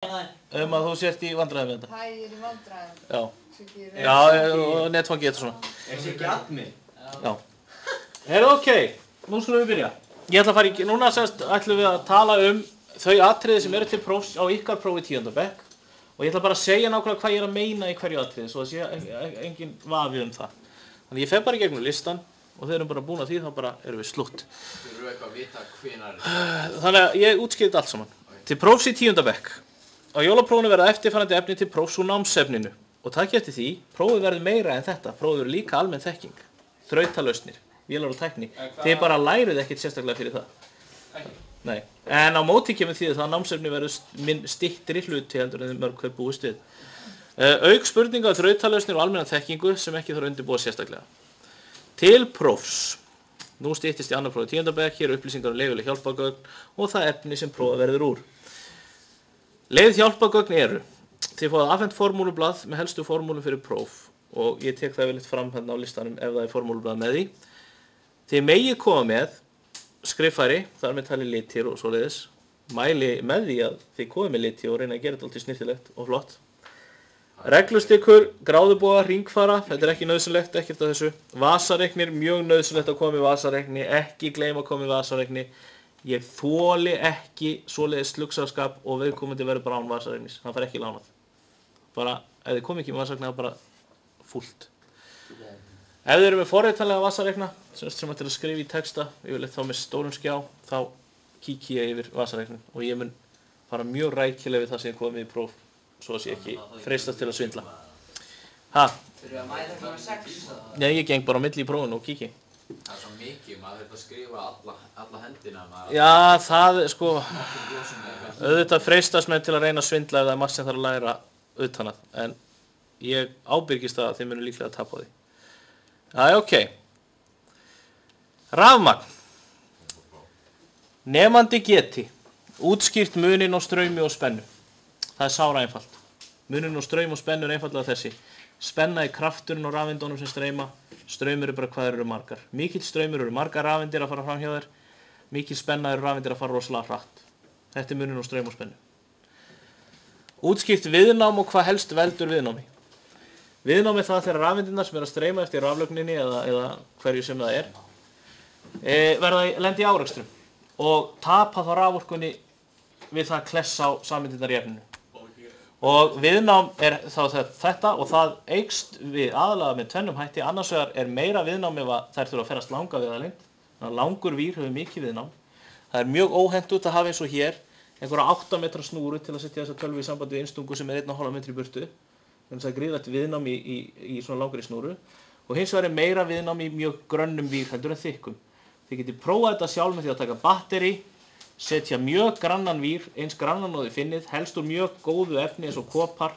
Að þú sért í vandræðum með þetta. Hæ, ég er í vandræðum. Já. Já, og netfangi eitthvað svona. Er þetta ekki admin? Já. Ok, nú skulum við byrja. Ég ætla að fara í, núna ætlum við að tala þau atriði sem eru til prófs á ykkar prófi 10. bekk. Og ég ætla bara að segja nákvæmlega hvað ég er að meina í hverju atriði, svo að sé engin vafi það. Þannig ég fer bara í gegnum listan og þegar við erum bara búin að því þá bara erum við slútt. Þurfum við eitthvað að vita hvenær? Þannig að ég útskýrði þetta allt saman. Til prófs í 10. bekk. Á jólaprófinu verða eftirfarandi efni til prófs úr námsefninu og takk eftir því, prófið verður meira en þetta, prófið verður líka almenn þekking, þrautalausnir, vélar og tækni. Þið bara lærið ekkert sérstaklega fyrir það. Ekki? Nei, en á móti kemur því að námsefni verður styttri hluti heldur en mörg hver búist við. Auk spurninga, þrautalausnir og almenna þekkingu sem ekki þarf að undirbúa sérstaklega. Til prófs. Nú styttist í annar prófið 10. bekk, hér upplýsingar leiguleg hjálpargögn og það efni sem prófið verður úr. Leið hjálpargögn eru, þið fáið afhent formúlublað með helstu formúlum fyrir próf og ég tek það vel eitt fram hérna á listanum ef það er formúlublað með því. Þið megið koma með skriffæri, þar með talið litir og svoleiðis, mæli með því að þið komið með liti og reyna að gera þetta alltaf snirtilegt og flott. Reglustykkur, gráðubóga, hringfara, þetta er ekki nauðsynlegt, ekkert af þessu. Vasareiknir, mjög nauðsynlegt að koma með vasareikni, ekki gleyma að koma með vasareikni. Ég þoli ekki svoleiðis slugsarskap og viðkomandi verður bara án vasareiknis. Hann fær ekki lánað. Bara, ef þið komið ekki með vasareikni, það er bara fullt. Ef þið eru með forritanlega vasareikna, sem ættir að skrifa í texta, yfirleitt þá með stórum skjá, þá kíki ég yfir vasareiknin og ég mun fara mjög rækilega við það sem ég komið í próf, svo að ég ekki freistast til að svindla. Ha? Þurfum við að mæta eitthvað með 6? Nei, ég geng bara á milli í prófinu og kíki. Það er svo mikið, maður þurft að skrifa alla hendina. Já, það er sko, auðvitað freistast með til að reyna að svindla ef það er margt sem þarf að læra utan að, en ég ábyrgist það að þið munum líklega að tapa á því. Já, ok. Rafmagn. Nemandi geti útskýrt muninn á straumi og spennu. Það er sára einfalt. Muninn á straumi og spennu er einfaldlega þessi. Spenna er krafturinn á rafeindunum sem streyma. Straumur er bara hvað eru margar. Mikill straumur eru margar rafeindir að fara fram hjá þér. Mikill spenna eru rafeindir að fara rosalega hratt. Þetta er muninn á straum og spennu. Útskýrt viðnám og hvað helst veldur viðnámi. Viðnám er það þegar rafeindirnar sem eru að streyma eftir raflögninni eða hverju sem það verða lendi í árekstrum og tapa þá raforkunni við það að klessa á sameindirnar í efninu. Og viðnám er þá þetta og það eykst við aðalega með tvennum hætti. Annars vegar er meira viðnám ef þær þurfa að ferast langa viðalengd. Þannig að langur vír hefur mikið viðnám. Það er mjög óhentugt að hafa eins og hér einhverja 8 metra snúru til að setja þessa tölvu í sambandi við innstungu sem er 1,5 metri í burtu. Þannig að það er gríðarlegt viðnám í svona langri snúru. Og hins vegar er meira viðnám í mjög grönnum vír heldur en þykkum. Þið getið prófað þetta sjálf með því að taka batteri, setja mjög grannan vír, eins grannan og þið finnið, helst úr mjög góðu efni eins og kopar,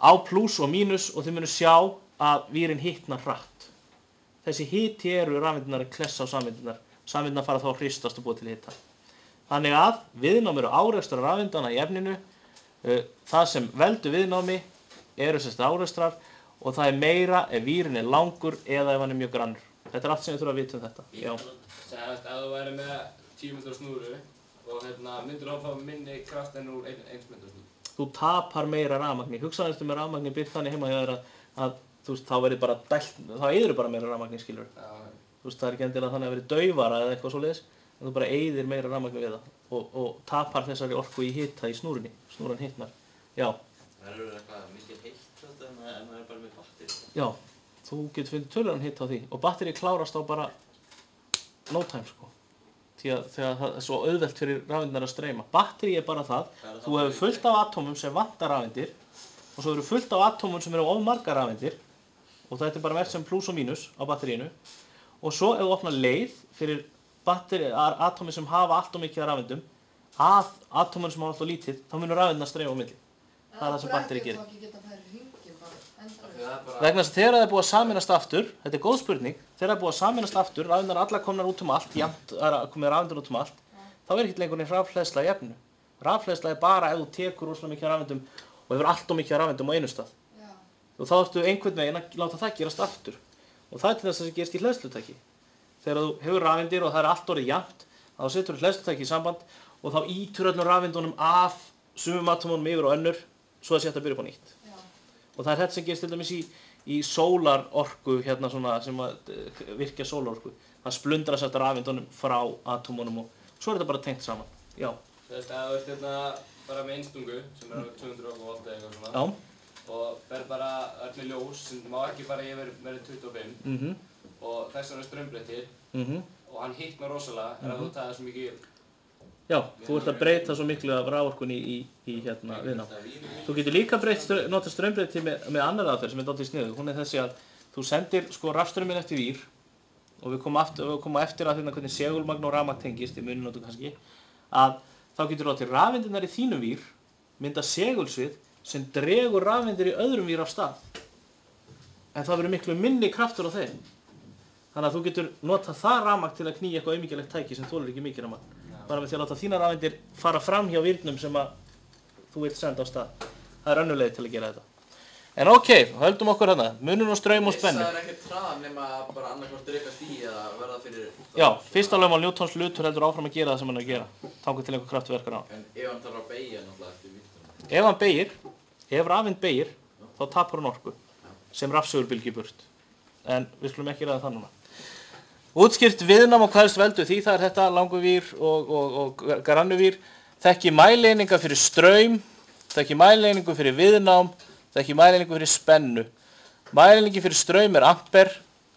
á plús og mínus og þið munum sjá að vírin hitnar hratt. Þessi hiti eru rafeindirnar að klessa á sameindirnar. Sameindirnar fara þá að hristast og búa til hita. Þannig að viðnám eru árekstrar rafeindana í efninu. Það sem veldur viðnámi eru árekstrar og það er meira ef vírin er langur eða ef hann er mjög grannur. Þetta er allt sem við þurfum að vita um þetta. Já. Ef þú væri með 10 metra snúru og myndir þú fá minni kraft en úr 1 metra snúru? Þú tapar meira rafmagni. Hugsaðu með rafmagni byrð þannig heima hjá þér að þú veist, þá verður bara dælt, þá eyðir bara meira rafmagni, skilur. Þú veist, það er ekki endilega þannig að verið daufara eða eitthvað svoleiðis, en þú bara eyðir meira rafmagni við það og tapar þessari orku í hita í snúrunni. Snúran hitnar. Já. Verður eitthvað mikið heitt þetta en það er bara með batteri? Já, þú getur fundið tölulegan hita á því og batteri klárast á bara no time, sko. Því að það er svo auðvelt fyrir rafeindirnar að streyma. Batteri er bara það, þú hefur fullt af atómum sem vantar rafeindir og svo eru fullt af atómum sem eru of margar rafeindir og þetta er bara merkt sem plús og mínus á batteríinu og svo ef þú opnar leið fyrir atómi sem hafa allt of mikið af rafeindum að atómum sem hafa allt of lítið, þá munur rafeindirnar streyma á milli. Það er það sem batteri gerir. Vegna þess að þegar það er búið að sameinast aftur, þetta er góð spurning, þegar það er búið að sameinast aftur, rafeindirnar allar komnar út um allt, jafnt komið rafeindir út um allt, þá er ekkert lengur neinn rafhleðsla í efninu. Rafhleðsla er bara ef þú tekur rosalega mikið af rafeindum og hefur allt of mikið af rafeindum á einu stað. Og þá ertu einhvern veginn að láta það gerast aftur. Og það er til þess að það gerist í hleðslutæki. Þegar þú hefur rafeindir og það er allt orðið jafnt, þá setur þú hleðslutæki í samband og þá ýtur öllum rafeindunum af sumum atómunum yfir á önnur, svo það sé hægt að byrja upp á nýtt. Já. Og það þetta sem gerist til dæmis í sólarorku, hérna svona, sem að virkja sólarorku. Það splundrar sett rafeindunum frá atómunum og svo þetta bara tengt saman. Já. Þú veist, ef þú ert hérna bara með einstungu sem er á 200 volt eða eitthvað svona. Já. Og fer bara með ljós sem má ekki fara yfir meira en 25 og þess vegna er strömbrettir og hann hittnar rosalega ef þú taðir svo mikið. Já, þú ert að breyta svo miklu af raforkunni í hérna viðnám. Þú getur líka nota strömbreyti með annar aðferð sem er dálítið sniðug. Hún er þessi að þú sendir sko rafstrauminn eftir vír og við komum eftir að hérna hvernig segulmagn og rafmagn tengist í muninótu kannski, að þá getur þú látið rafeindirnar í þínum vír mynda segulsvið sem dregur rafeindir í öðrum vír af stað. En það verður miklu minni kraftur á þeim. Þannig að þú getur notað það rafmagn til að knýja eitthvað auðmikilegt tæki sem þolir ekki mikið rafmagn. Bara með því að láta þínar rafeindir fara fram hjá vírnum sem að þú vilt senda á stað. Það er önnur leið til að gera þetta. En ok, höldum okkur hérna. Munur og straum og spennu. Það er ekkert hraðan nema bara annarkvort rekast í eða verða fyrir... Já, fyrsta lögmál Newtons hlutur heldur áfram að gera það sem hann er að gera. Þangað til einhver kraftur verkar á. En ef hann þarf að beygja náttúrulega eftir víttunum. Ef hann beygir, ef rafeind beygir, þá tapar hann orku sem rafsegulbylgju burt. En við skulum ekki ræða það núna. Útskýrt viðnám og hvaðst veldu því, það er þetta languvír og grannuvír. Þekki mæleininga fyrir straum, þekki mæleiningu fyrir viðnám, þekki mæleiningu fyrir spennu. Mæleiningi fyrir straum er amper,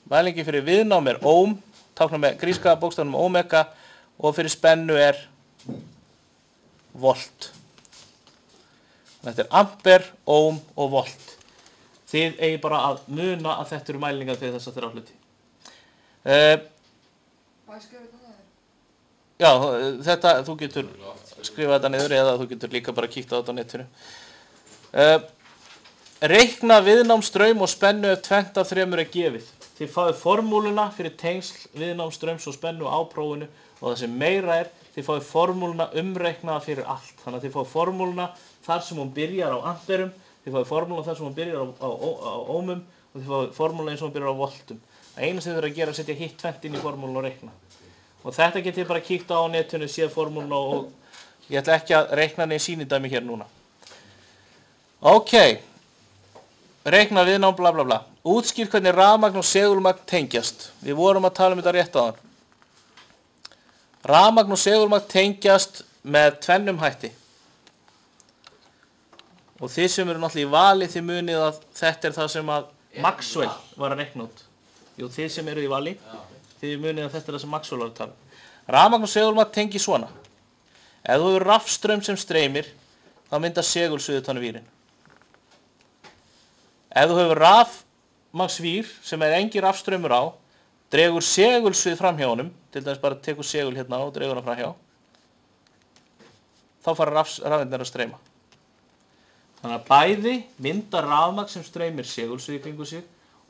mæleiningi fyrir viðnám er ohm, táknar með gríska bókstafnum omega, og fyrir spennu er volt. Þetta er amper, ohm og volt. Þið eigi bara að muna að þetta eru mælingar fyrir þess að þeirra hluti. Má ég skrifa þetta niður? Já, þetta, þú getur skrifað þetta niður eða þú getur líka bara kíkt á þetta á netinu. Reikna viðnám, straum og spennu ef tvennt af þremur er gefið. Þið fáið formúluna fyrir tengsl viðnám, straums og spennu á prófinu og það sem meira er, þið fáið formúluna umreiknaða fyrir allt. Þannig að þið fáið formúluna þar sem hún byrjar á amperum, þið fáið formúluna þar sem hún byrjar á ómum og þið fáið formúluna eins og hún byrjar á voltum. Það eina sem þið þurfa að gera er að setja hitt tvennt inn í formúluna og reikna. Og þetta getið þið bara kíkt á netinu, séð formúluna og ég ætla ekki að reikna niður sýnidæmi hér núna. Ok, reikna viðnám bla bla bla. Útskýr hvernig rafmagn og segulmagn tengjast. Við vorum að tala um þetta rétt áðan. Rafmagn og segulmagn tengjast með tvennum hætti. Og þið sem eru náttúrulega í vali, þið munið að þetta er það sem að Maxwell var að reikna út. Jú, þið sem eru í vali, þið munið að þetta er það sem Maxwell var að tala um. Rafmagn og segulmagn tengi svona. Ef þú hefur rafstraum sem streymir, þá myndar segulsvið utan um vírinn. Ef þú hefur rafmagnsvír sem er engin rafstraumur á, dregur segulsvið fram hjá honum, til dæmis bara tekur segul hérna og dregur hann fram hjá, þá fara rafeindirnar að streyma. Þannig að bæði myndar rafmagn sem streymir segulsvið í kringu sig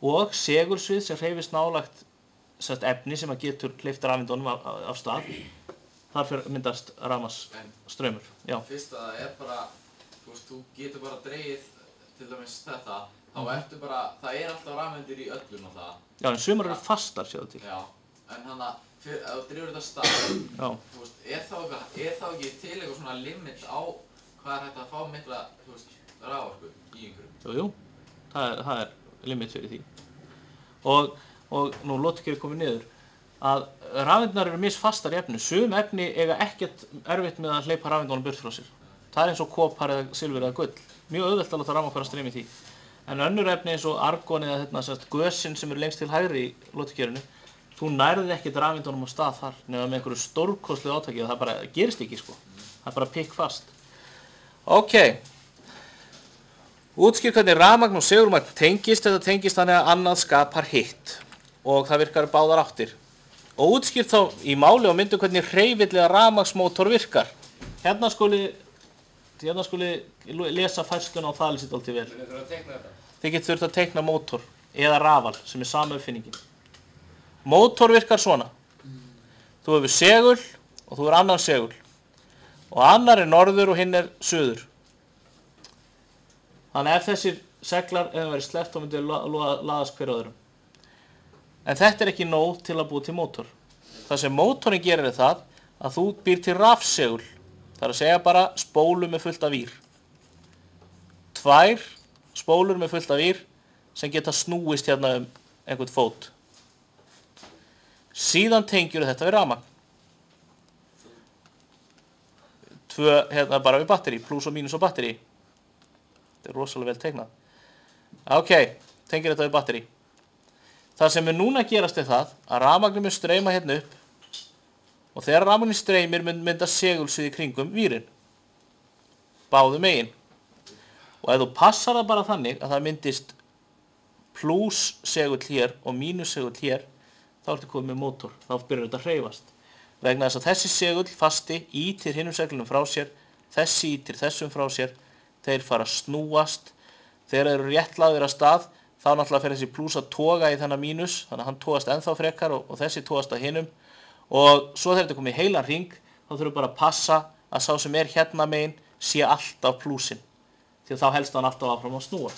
og segulsvið sem hreyfist nálægt efni sem að getur hleypt rafeindunum af stað. Þar myndast rafmagnsstraumur. Já. Fyrst að það er bara, þú getur bara dregið til dæmis þetta, þá ertu bara, það er alltaf rafeindir í öllum og það. Já, en sumar eru fastar, sjáðu til. Já, en þannig að ef þú dregur þetta stað, er þá ekki til eitthvað svona limit á hvað er hægt að fá mikla, raforku í einhverjum? Jú, það er limit fyrir því. Og nú lótkerfið komið niður, að rafeindirnar eru misfastar í efni. Sum efni eiga ekkert erfitt með að hleypa rafeindunum burt frá sér. Það er eins og kopar eða silfur eða gull. Mjög auðvelt að láta rafmagn fara að streyma í því. En önnur efni eins og argon eða gösin sem eru lengst til hægri í lótkerfinu, þú nærði ekkert rafeindunum á stað þar nema með einhverju stórkostlegu átaki. Það bara gerist ekki, sko. Það er bara pikkfast. Ok. Útskýr hvernig rafmagn og segulmagn tengist. Þetta tengist þannig að annað skapar hitt. Og það virkar báðar áttir. Og útskýr þá í máli og myndu hvernig hreyfilega rafmagnsmótor virkar. Hérna skuli lesa færsluna á það sitt alltaf vel. Þið getur þurft að teikna mótor eða rafal sem er sama uppfinningin. Mótor virkar svona. Þú hefur segul og þú hefur annan segul. Og annar er norður og hinn er suður. Þannig ef þessir seglar, ef það verið sleppt, þá myndi laðast hver öðrum. En þetta er ekki nóg til að búa til mótor. Það sem mótorin gerir er það að þú býr til rafsegul. Það er að segja bara spólu með fullt af vír. 2 spólur með fullt af vír sem geta snúist hérna einhvern fót. Síðan tengjur þetta við rafmagn. 2 hérna bara við batteri, pluss og mínus og batteri. Þetta rosalega vel teiknað. Ok, tengjur þetta við batteri. Það sem núna gerast það að rafmagnið mun streyma hérna upp og þegar rafmagnið streymir mynda segulsvið í kringum vírinn. Báðum megin. Og ef þú passar það bara þannig að það myndist pluss segull hér og mínus segull hér, þá ertu komið með mótor. Þá byrjar þetta að hreyfast. Vegna þess að þessi segull fasti ýtir hinum seglunum frá sér, þessi ýtir þessum frá sér, þeir fara að snúast. Þegar þeir eru rétt lagðir af stað, þá náttúrulega fer þessi pluss að toga í þennan mínus, þannig að hann togast ennþá frekar og þessi togast að hinum. Og svo þegar þetta komið í heilan hring, þá þurfum bara að passa að sá sem hérna megin sé alltaf plussin. Því að þá helst hann alltaf áfram að snúa.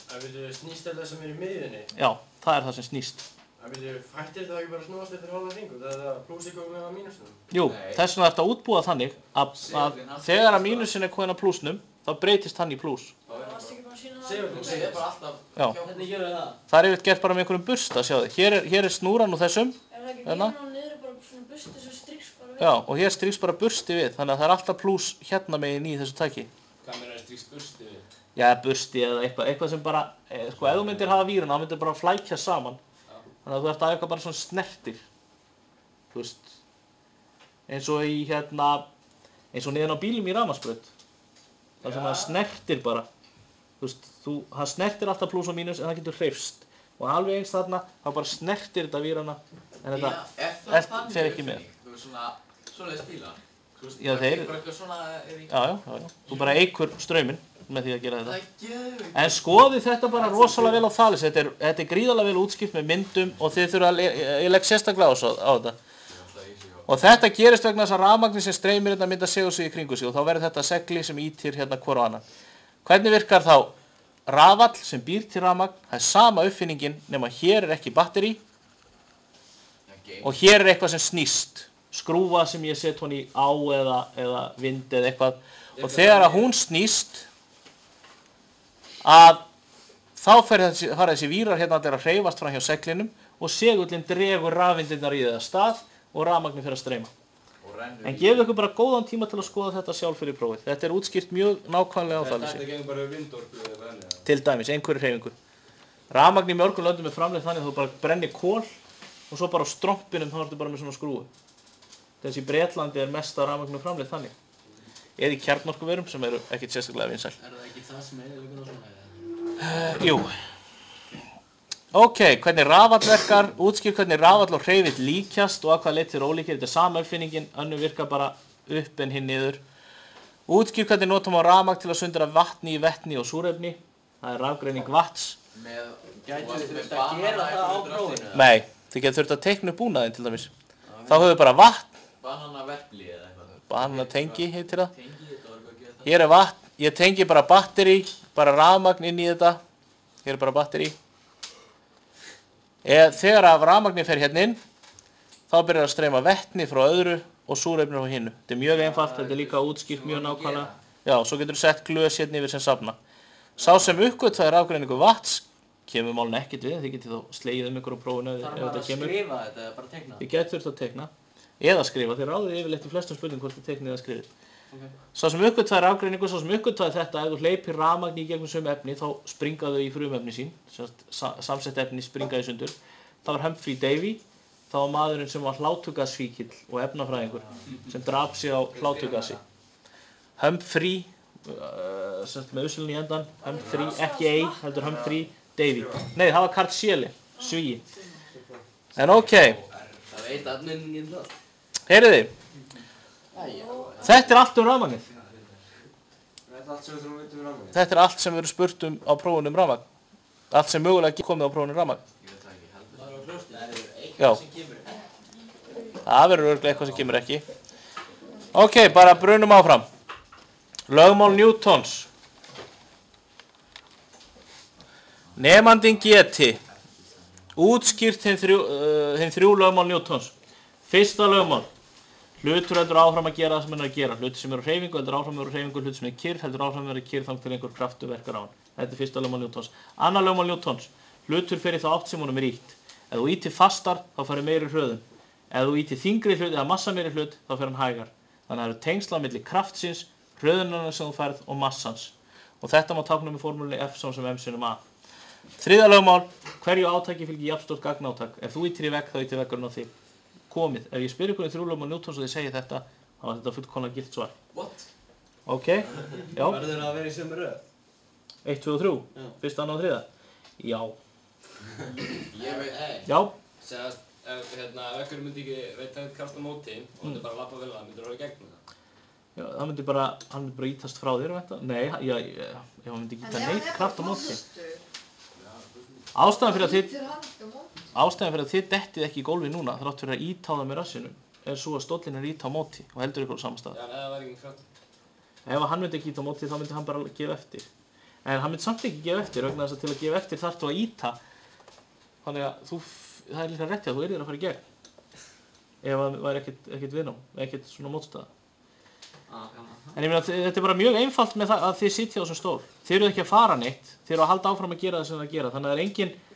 Snýst þetta sem í miðjunni? Já, það er það sem snýst. Hættir þetta ekki bara að snúast eftir hálfa hringu? Það er plussi komið á mínusnum? Jú, þess vegna er þetta útbúað þannig að þegar að mínusinn er komin að plusnum, þá breytist hann í pluss. Segðu bara alltaf. Já. Hvernig gjör það? Það er yfirleitt gert bara með einhverjum bursta, sjáðu. Hér er snúran úr þessum. Er það ekki hérna og niður bara svona bursti sem strýks bara við? Já, og hér strýks bara bursti við, þannig að það er alltaf pluss hérna megin í þessu tæki. Hvað meina strýks bursti við? Já, bursti eða eitthvað sem bara, sko, ef þú myndir hafa víruna, þá myndir bara flækja saman. Þannig að þú ert að eitthvað bara svona snertir. Þú veist, eins og í eins og niðan á bílum í rafmagnsbraut. Það sem það snertir bara. Þú veist, það snertir alltaf pluss og mínus en það getur hreyfst. Og alveg eins þarna, þá bara snertir þetta vírana en þetta fer ekki með. Þú veist svona, svoleiðis bílar. Já, þeir. Já. Þú bara eykur strauminn með því að gera þetta. En skoðið þetta bara rosalega vel á Þales. Þetta er gríðarlega vel útskipt með myndum og þið þurfa að, ég legg sérstaklega á þetta. Og þetta gerist vegna þess að rafmagnið sem streymir hérna mynda segulsvið í kringu sig og þá verður þetta segli sem ýtir hérna hvor á annan. Hvernig virkar þá rafall sem býr til rafmagn? Það er sama uppfinningin nema hér er ekki batteri og hér er eitthvað sem snýst. Skrúfa sem ég set honi á eða vind eða eitthvað. Og þegar að hún snýst að þá fara þessi vírar hérna að hreyfast fram hjá seglinum og segullinn dregur rafeindirnar í það stað og rafmagnið fer að streyma. En gefið ykkur bara góðan tíma til að skoða þetta sjálf fyrir prófið. Þetta er útskýrt mjög nákvæmlega á Þalesi. Þetta gengur bara vindorku eða venni? Til dæmis, einhverju hreyfingu. Rafmagn í mörgum löndum er framleitt þannig að þú bara brennir kol og svo bara á strompinum þá ertu bara með svona skrúfu. Þessi í Bretlandi er mesta rafmagnum framleitt þannig. Eða í kjarnorkuverum sem eru ekkert sérstaklega vinsæl. Er það ekki það sem eyðileggur og svona? Jú. Ok, hvernig rafall verkar, útskýrt hvernig rafall og hreyfill líkjast og að hvað leið til ólíkir. Þetta er sama uppfinningin, önnur virkar bara upp en hinn niður. Útskýrt hvernig notum á rafmagn til að sundra vatni í vetni og súrefni. Það er rafgreining vatns. Gætu þið þurft að gera það á prófinu? Nei, þið getur þurft að teikna upp búnaðinn til dæmis. Þá höfum við bara vatn. Bananaverpli eða eitthvað. Bananatengi heitir það. Tengi þetta og eitthvað geta. Hér er vatn, ég tengi bara batteri, bara rafmagn inn í þetta. Hér er bara batteri. Þegar að rafmagnið fer hérna inn, þá byrjar að streyma vetni frá öðru og súrefni frá hinnu. Þetta er mjög einfalt, þetta er líka útskýrt mjög nákvæmlega. Já, svo getur þú sett glös hérna yfir sem safna. Sá sem uppgötvaði rafgreiningu vatns, kemur málun ekkert við, þið getið þá slegið ykkur á prófinu ef þetta kemur. Þarf maður að skrifa þetta eða bara teikna? Þið getur þurft að teikna, eða skrifa, þið ráðið yfirleitt í flestum spurningum hvort þið teiknið eða skrifið. Okay. Sá sem uppgötvaði rafgreiningu, sá sem uppgötvaði þetta, ef þú hleypir rafmagn í gegnum sömu efni, þá springa þau í frumefni sín, samsett efni springa í sundur. Það var Humphrey Davy, það var maðurinn sem var hlátugasfíkill og efnafræðingur sem drap sig á hlátugasi. Humphrey, með uslunni í endan, Humphrey, ekki ei, heldur Humphrey Davy. Nei, það var Karl Scheele, svíi. En ok. Það veit almenningen það. Heyriði, þetta er allt um rafmagnið. Þetta er allt sem verður spurt um á prófunum um rafmagn. Allt sem mögulega komið á prófunum rafmagn. Já, það verður örugglega eitthvað sem kemur ekki. Ok, bara brunum áfram. Lögmál Newtons. Nemandinn geti útskýrt hin þrjú lögmál Newtons. Fyrsta lögmál. Hlutur heldur áfram að gera það sem hann er að gera. Hlutur sem eru á hreyfingu heldur áfram að vera á hreyfingu. Hlutur sem er kyrr heldur áfram að vera kyrr þangað til einhver kraftur verkar á hann. Þetta er fyrsta lögmál Newtons. Annað lögmál Newtons. Hlutur fer í þá átt sem honum er ýtt. Ef þú ýtir fastar, þá færir meiri hröðun. Ef þú ýtir þyngri hlut eða massa meiri hlut, þá fer hann hægar. Þannig að það eru tengsl á milli kraftsins, hröðunarnar sem þú færð og massans. Og þetta má tákna með formúlunni F = m/a. Þriðja lögmál, hverju átaki fylgir jafnstórt gagnátak. Ef þú ýtir í vegg, þá ýtir veggurinn á þig. Komið. Ef ég spyr ykkur þrjú lögmál Newtons og þið segið þetta, þá er þetta fullkomlega gilt svar. What? Ok, já. Verður það að vera í sömu röð? 1, 2 og 3. Fyrsta, annað og þriðja. Já. Ég veit. Já. Segast, ef vekkurinn myndi ekki veita neitt kraft á móti og myndi bara lappa vel að myndir það í gegnum það. Já, hann myndi bara ítast frá þér, veit það? Nei, hann myndi ekki ýta neitt kraft á móti. Ástæðan fyrir að þið dettið ekki í gólfi núna, þrátt fyrir að ýta á það með rassinum, er svo að stóllinn er ýta á móti og heldur ykkur á sama stað. Já, en ef það væri ekki kraft. Ef hann myndi ekki ýta á móti, þá myndi hann bara gefa eftir. En hann myndi samt ekki gefa eftir, vegna þess að til að gefa eftir þarftu að ýta. Þannig að það er líka rétt að þú yrðir að fara í gegn. Ef það væri ekkert viðnám, ekkert svona mótstaða. En ég meina, þetta er bara mjög einfalt með það að þið sitja á þessum stól. Þið eruð ekki að fara neitt, þið eruð að halda áfram að gera það sem það gera. Þannig að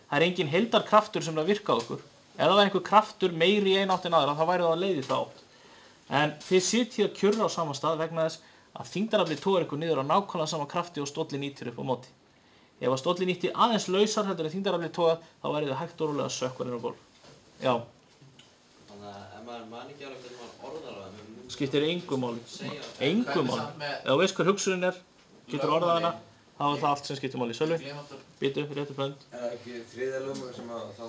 það er engin heildarkraftur sem það virka á ykkur. Ef það væri einhver kraftur meiri í eina átt en aðra, þá væri það að leiði þá átt. En þið sitja kjurra á sama stað vegna þess að þyngdaraflið togar ykkur niður á nákvæmlega sama krafti og stóllinn ýtir upp á móti. Ef að stóllinn ýtti aðeins lausar heldur en þyngdaraflið togar, þá væri það hægt og rólega að sökkva niður á gólf. Já. Þannig að ef maður man ekki alveg hvernig maður orðar það, skiptir engu máli. Engu máli. Ef þú veist hver hugsunin er, getur orðað hana, þá er það allt sem skiptir máli. Sölvi, býtu, réttu frönd. Er það ekki þriðja lögmál sem að þá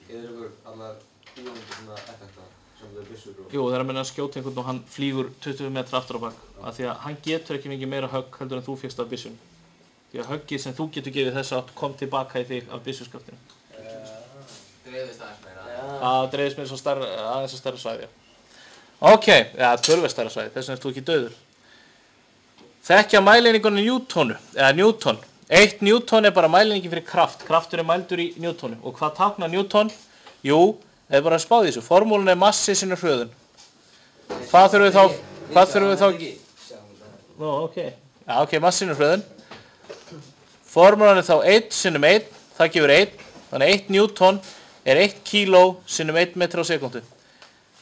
eður ykkur allar bílundir svona effekta sem þau byssur og... Jú, það er að menna að skjóta einhvern og hann flýgur 20 metra aftur á bak. Af því að hann getur ekki mikið meira högg heldur en þú fékkst af byssunni. Því að höggið sem þú getur gefið þess átt kom tilbaka í þig af byssuskaftinu. Dreifðist aðeins meira. Það dreifðist meira aðeins að stærra svæði. Ok, ja, töluvert stærra svæði, þess vegna ert þú ekki dauður. Þekkja mæleiningunni Newton. 1 Newton er bara mæleiningi fyrir kraft. Kraftur er mældur í Newtonu. Og hvað táknar Newton? Jú, það er bara að spá því þessu. Formúlan er massi sinnum hröðun. Hvað þurfum við þá? Nú, ok. Já, ok, massi sinnum hröðun. Formúlan er þá 1 sinnum 1, það gefur 1. Þannig 1 Newton er 1 kíló sinnum 1 metra á sekundu.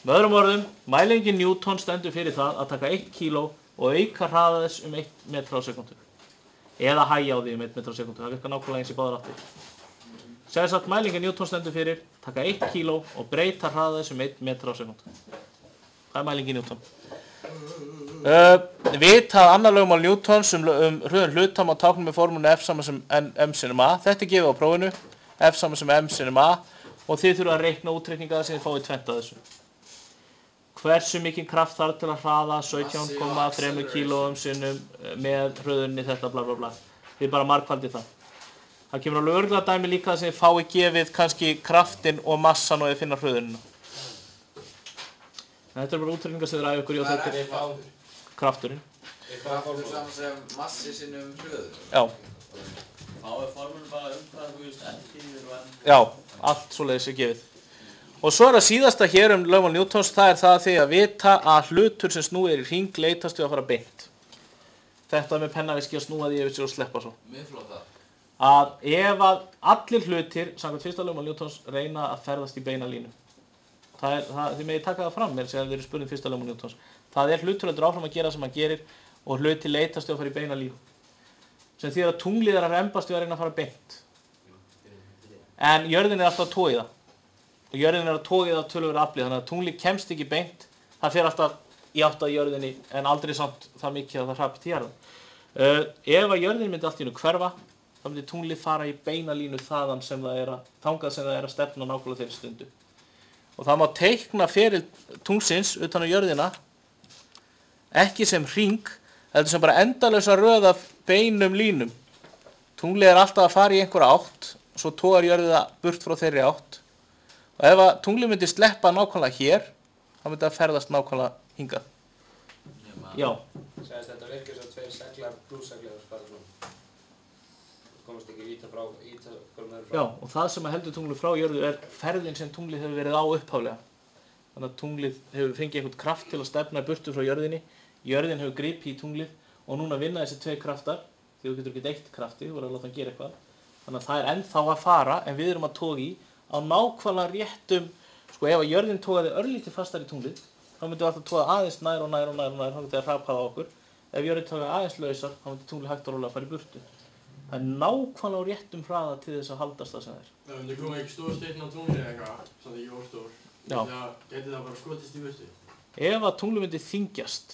Með öðrum orðum, mælingin Newton stendur fyrir það að taka 1 kíló og auka hraða þess 1 metra á sekundu. Eða hægja á því 1 metra á sekundu, það virkar nákvæmlega eins í báðar áttir. Segðu satt mælingin Newton stendur fyrir, taka 1 kíló og breyta hraða þess 1 metra á sekundu. Það er mælingin Newton. Vitað annað lögmál Newtons hröðun hluta má tákna með formúlunni F = m/a. Þetta er gefið á prófinu, F = m/a og þið þurfa að reikna útreikninga sem þið fáið tvennt af þessu. Hversu mikinn kraft þarf til að hraða 17,3 kílóum sinnum með hröðunni þetta bla bla bla. Þið bara margfaldið það. Það kemur alveg örugglega dæmi líka sem þið fáið gefið kannski kraftinn og massan og þið finna hröðunina. Þetta er bara útreikningar sem þið ræða ykkur í og þetta er krafturinn. Kraftur saman sem massi sinnum hröðun. Já. Þá er formúlun bara hvað þú veist N-tíður og N... Já, allt svoleiðis er gefið. Og svo er það síðasta hér lögmál Newtons, það er það því að vita að hlutur sem snúið er í hring leitast við að fara beint. Þetta með pennaviski að snúa því yfir sér og sleppa svo. Miðflótt það. Að ef að allir hlutir, samkvæmt fyrsta lögmál Newtons, reyna að ferðast í beina línu. Þið megið taka það fram mér sem þið eru spurning fyrsta lögmál Newtons. Það er hlutur heldur áfram að gera sem hann gerir og hluti leitast við að fara í beina línu. Sem þýðir að tunglið er að rembast við að reyna að fara beint. En jörðin er alltaf að toga í það. Og jörðin er að toga í það töluvert afli, þannig að tunglið kemst ekki beint. Það fer alltaf í átt að jörðinni en aldrei samt það mikið að það hrapir til jarðar. Ef að jörðin myndi allt í einu hverfa, þá myndi tunglið fara í beina línu þangað sem það er að stefna nákvæmlega þeirri stundu. Og það má teikna feril tunglsins utan á jörðina ekki sem hring, heldur sem bara endalausa röð af beinum línum. Tunglið er alltaf að fara í einhverja átt, svo togar jörðið það burt frá þeirri átt. Og ef að tunglið myndi sleppa nákvæmlega hér, þá myndi það ferðast nákvæmlega hingað. Já. Segðist þetta virkir svo 2 seglar plusseglar fara svona. Komast ekki íta hverjum öðru frá. Já, og það sem heldur tunglið frá jörðu er ferðin sem tunglið hefur verið á upphaflega. Þannig að tunglið hefur fengið einhvern kraft til að stefna burtu frá jörðinni. Jörðin hefur gripið í tunglið og núna vinna þessi tvei kraftar, því þú getur ekki eitt krafti, þú verður að láta hann gera eitthvað. Þannig að það er ennþá að fara, en við erum að toga í á nákvæmlega réttum, sko ef að jörðin togaði örlítið fastar í tunglið, þá myndi við alltaf toga aðeins nær og nær og nær og nær, þá myndi það hrapað á okkur. Ef jörðin togaði aðeins lausar, þá myndi tunglið hægt og rólega að fara í burtu. Það er nákvæmlega á réttum hraða til þess að haldast það sem það er. Það myndi koma ekki stór steinn á tunglið eða eitthvað, svona ekki óstór. Gæti það bara skotist í burtu? Ef að tunglið myndi þyngjast,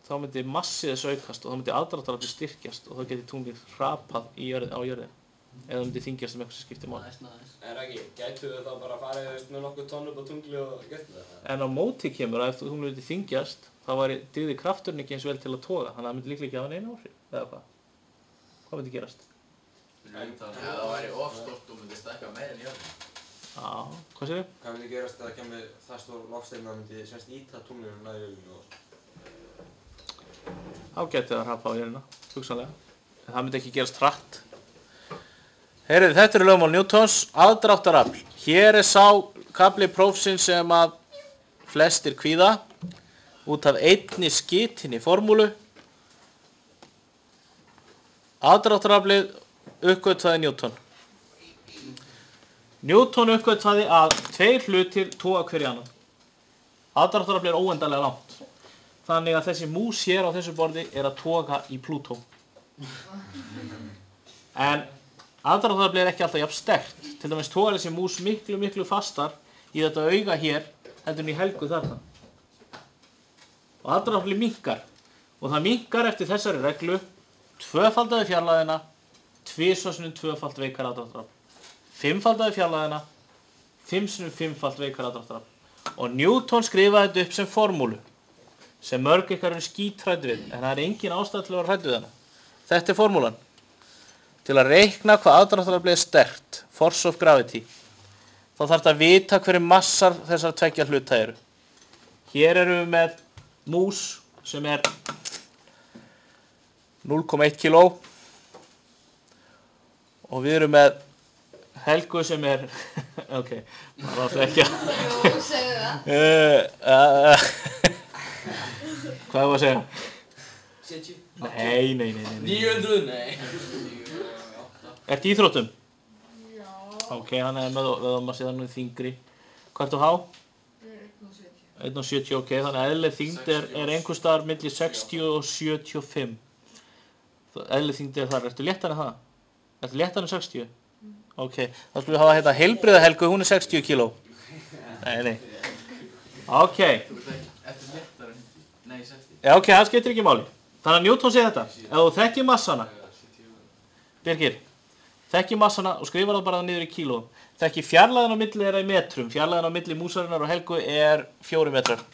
þá myndi massið þess aukast og þá myndi aðdráttaraflið styrkjast og þá geti tunglið hrapað á jörðin. Eða það myndi þyngjast eitthvað sem skiptir máli. Raggi, gætu þau þá bara farið með nokkuð tonn upp á tunglið og gert það? En á móti kemur að ef tunglið myndi þyngjast, þá dygði krafturinn ekki eins vel til að toga, þannig að það myndi líklega ekki hafa neina áhrif, eða hvað? Hvað myndi gerast? Það væri ofstórt og myndi stækka meira en jörðin. Já, hvað segir þið? Hvað myndi gerast ef það kemur það stór loftsteinn að myndi semst íta tunglinu nær jörðinni og... Þá geti það hrapað á jörðina, hugsanlega. En það myndi ekki gerast hratt. Heyrið, þetta eru lögmál Newtons, aðdráttarafl. Hér er sá kafli prófsins sem að flestir kvíða út af einni skitinni formúlu. Aðdráttaraflið uppgötvaði Newton. Newton uppgötvaði að tveir hlutir toga hver í annan. Aðdráttaraflið er óendanlega langt. Þannig að þessi mús hér á þessu borði er að toga í Plútó. En aðdráttaraflið er ekki alltaf jafn sterkt. Til dæmis togar þessi mús miklu fastar í þetta auga hér heldur en í Helgu þarna. Og aðdráttaraflið minnkar. Og það minnkar eftir þessari reglu tvöfaldaði fjarlægðina, tvisvar tvöfalt veikar aðdráttarafl. Fimmfaldaði fjarlægðina, 5 sinnum 5-falt veikar aðdráttarafl. Og Newton skrifaði þetta upp sem formúlu, sem mörg ykkar eru skítrædd við, en það er engin ástæða til að vera hrædd við hana. Þetta er formúlan. Til að reikna hvað aðdráttaraflið er sterkt, force of gravity, þá þarf þetta að vita hverju massar þessar tveggja hluta eru. Hér erum við með mús sem er 0,1 kg og við erum með Helgu sem er, ok, maður átti ekki að... Jú, segðu það. Hvað er það að segja? 70? Nei. 900? Nei. Ertu í íþróttum? Já. Ok, hann er með vöðvamassi þannig þyngri. Hvað ertu að há? 1,70. 1,70, ok, þannig að eðlileg þyngd er einhvers staðar milli 60 og 75. Eðlileg þyngd er þar, ertu léttan en það? Ertu léttan en 60? Ok, þá skulum við hafa hérna heilbrigða Helgu, hún er 60 kg. Nei. Ok. Eftir léttar en 50. Nei, 60. Já, ok, það skiptir ekki máli. Þannig að Newton segir þetta. Ef þú þekkir massana, Birgir, þekkir massana og skrifar það bara niður í kílóum. Þekkir fjarlægðin á milli þeirra í metrum. Fjarlægðin á milli músarinnar og Helgu er 4 metrar.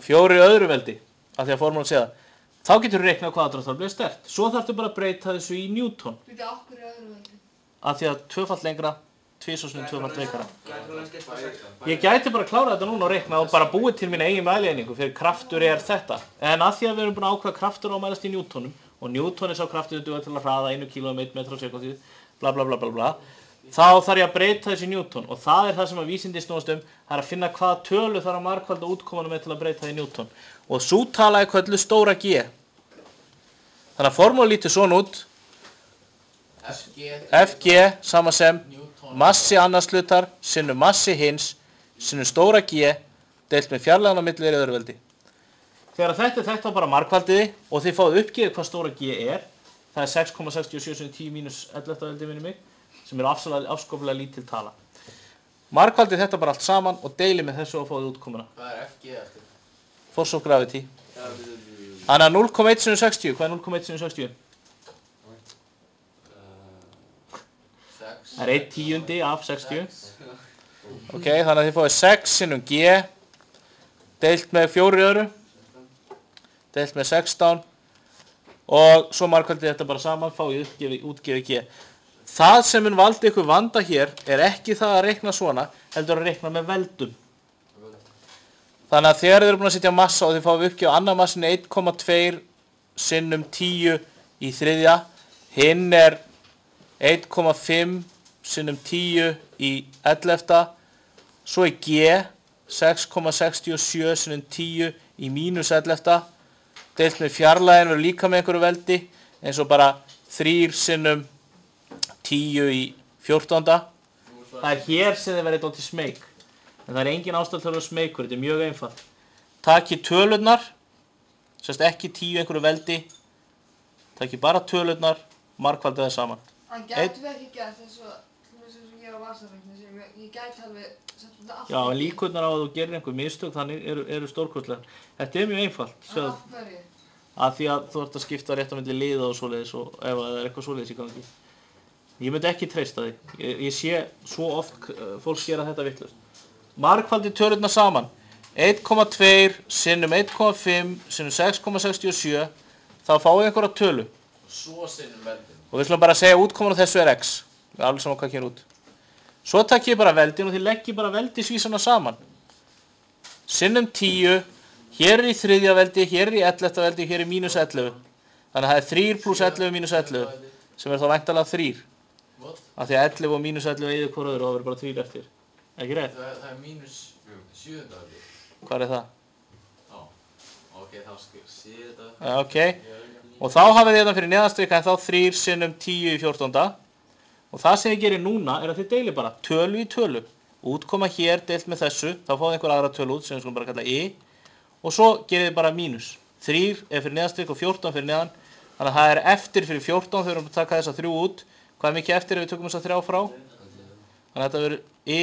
4 öðru veldi, af því að formúlan segja það. Þá getur þú reiknað hvað aðdráttaraflið er sterkt. Svo þarftu bara að breyta þessu í Newton. Býtu okkur í öðru veldi. Af því að tvöfalt lengra, tvisvar sinnum tvöfalt veikara. Ég gæti bara að klára þetta núna og reikna og bara búið til mína eigin mælieiningu fyrir kraftur er þetta. En af því að við erum búin að ákveða kraftur á að mælast í Newtonum og Newton er sá kraftur dugar til að hraða 1 kg um 1 metr á sekúndu, bla bla bla bla bla. Þá þarf ég að breyta þessu í Newton og það er það sem að vísindi snúast það er að finna hvaða tölu þarf að margfalda útkomanum með til að breyta það í Newton. Og sú tala er kölluð stóra G. Þannig að formúla lítur svona út. Fg sama sem massi annars hlutar sinnum massi hins sinnum stóra G deilt með fjarlægðina á milli þeirra í öðru veldi. Þegar þetta er þekkt þá bara margfaldiði og þið fáið uppgefið hvað stóra G er. Það er 6,67 sem 10 mínus 11 veldi minni mig sem er afskaplega lítil tala. Margfaldið þetta bara allt saman og deilið með þessu og fáið útkomuna. Hvað er FG eftir? Force of gravity. Þannig að 0,1 sinnum 60, hvað er 0,1 sinnum 60? Það er 1/10 af 60. Ok, þannig að þið fáið 6 sinnum G deilt með 4 öðru deilt með 16 og svo margfaldið þetta bara saman fáið útgefið G. Það sem mun valdi ykkur vanda hér er ekki það að reikna svona, heldur að reikna með veldum. Þannig að þegar þið eru búin að setja massa og þið fáið uppgefið annar massin 1,2 sinnum 10 í þriðja, hinn er 1,5 sinnum 10 í 11, svo er G 6,67 sinnum 10 í mínus 11, deilt með fjarlægin verður líka með einhverju veldi, eins og bara 3 sinnum 10 í 14. Það er hér sem þið verið dálítið smeyk, en það er engin ástæða til að vera smeykur, þetta er mjög einfalt. Takið tölurnar, sérst ekki 10 einhverju veldi, takið bara tölurnar, margfaldið það saman. En gætum við ekki gert eins og ég á vasareikni sem ég gæti alveg sett þetta allt. Já, en líkurnar á að þú gerir einhver mistök þannig eru stórkostlegar. Þetta er mjög einfalt. En af hverju? Af því að þú ert að skipta rétt á milli liða og svoleiðis og ef það er eitthvað svoleiðis í gangi. Ég myndi ekki treysta því. Ég sé svo oft fólk gera þetta vitlaust. Margfaldið tölurnar saman. 1,2 sinnum 1,5 sinnum 6,67, þá fáið einhverja tölu. Svo sinnum veldin. Og við skulum bara segja að útkoman á þessu er x. Við erum alveg saman hvað kemur út. Svo takk ég bara veldin og þið leggið bara veldisvísana saman. Sinnum 10, hér er í 3. veldi, hér er í 11. veldi, hér er mínus 11. Þannig að það er 3 pluss 11 mínus 11, sem er þá væntanlega 3. Af því að 11 og mínus 11 eyður hvort öðru og það verður bara 3 eftir. Ekki rétt? Það er mínus 7. veldi. Hvað er það? Já. Ok, þá sé þetta. Ja, ok. Og þá hafið þið þetta fyrir neðanstrika en þá 3 sinnum 10 í 14. Og það sem þið gerir núna er að þið deilir bara tölu í tölu. Útkoma hér deilt með þessu, þá fáið einhver aðra tölu út sem við skulum bara kalla y. Og svo gerir þið bara mínus. 3 er fyrir neðanstrik og 14 fyrir neðan. Þannig að það er eftir fyrir 14 þegar við erum að taka þessa 3 út. Hvað er mikið eftir ef við tökum þessa 3 frá? Þannig að þetta verður y,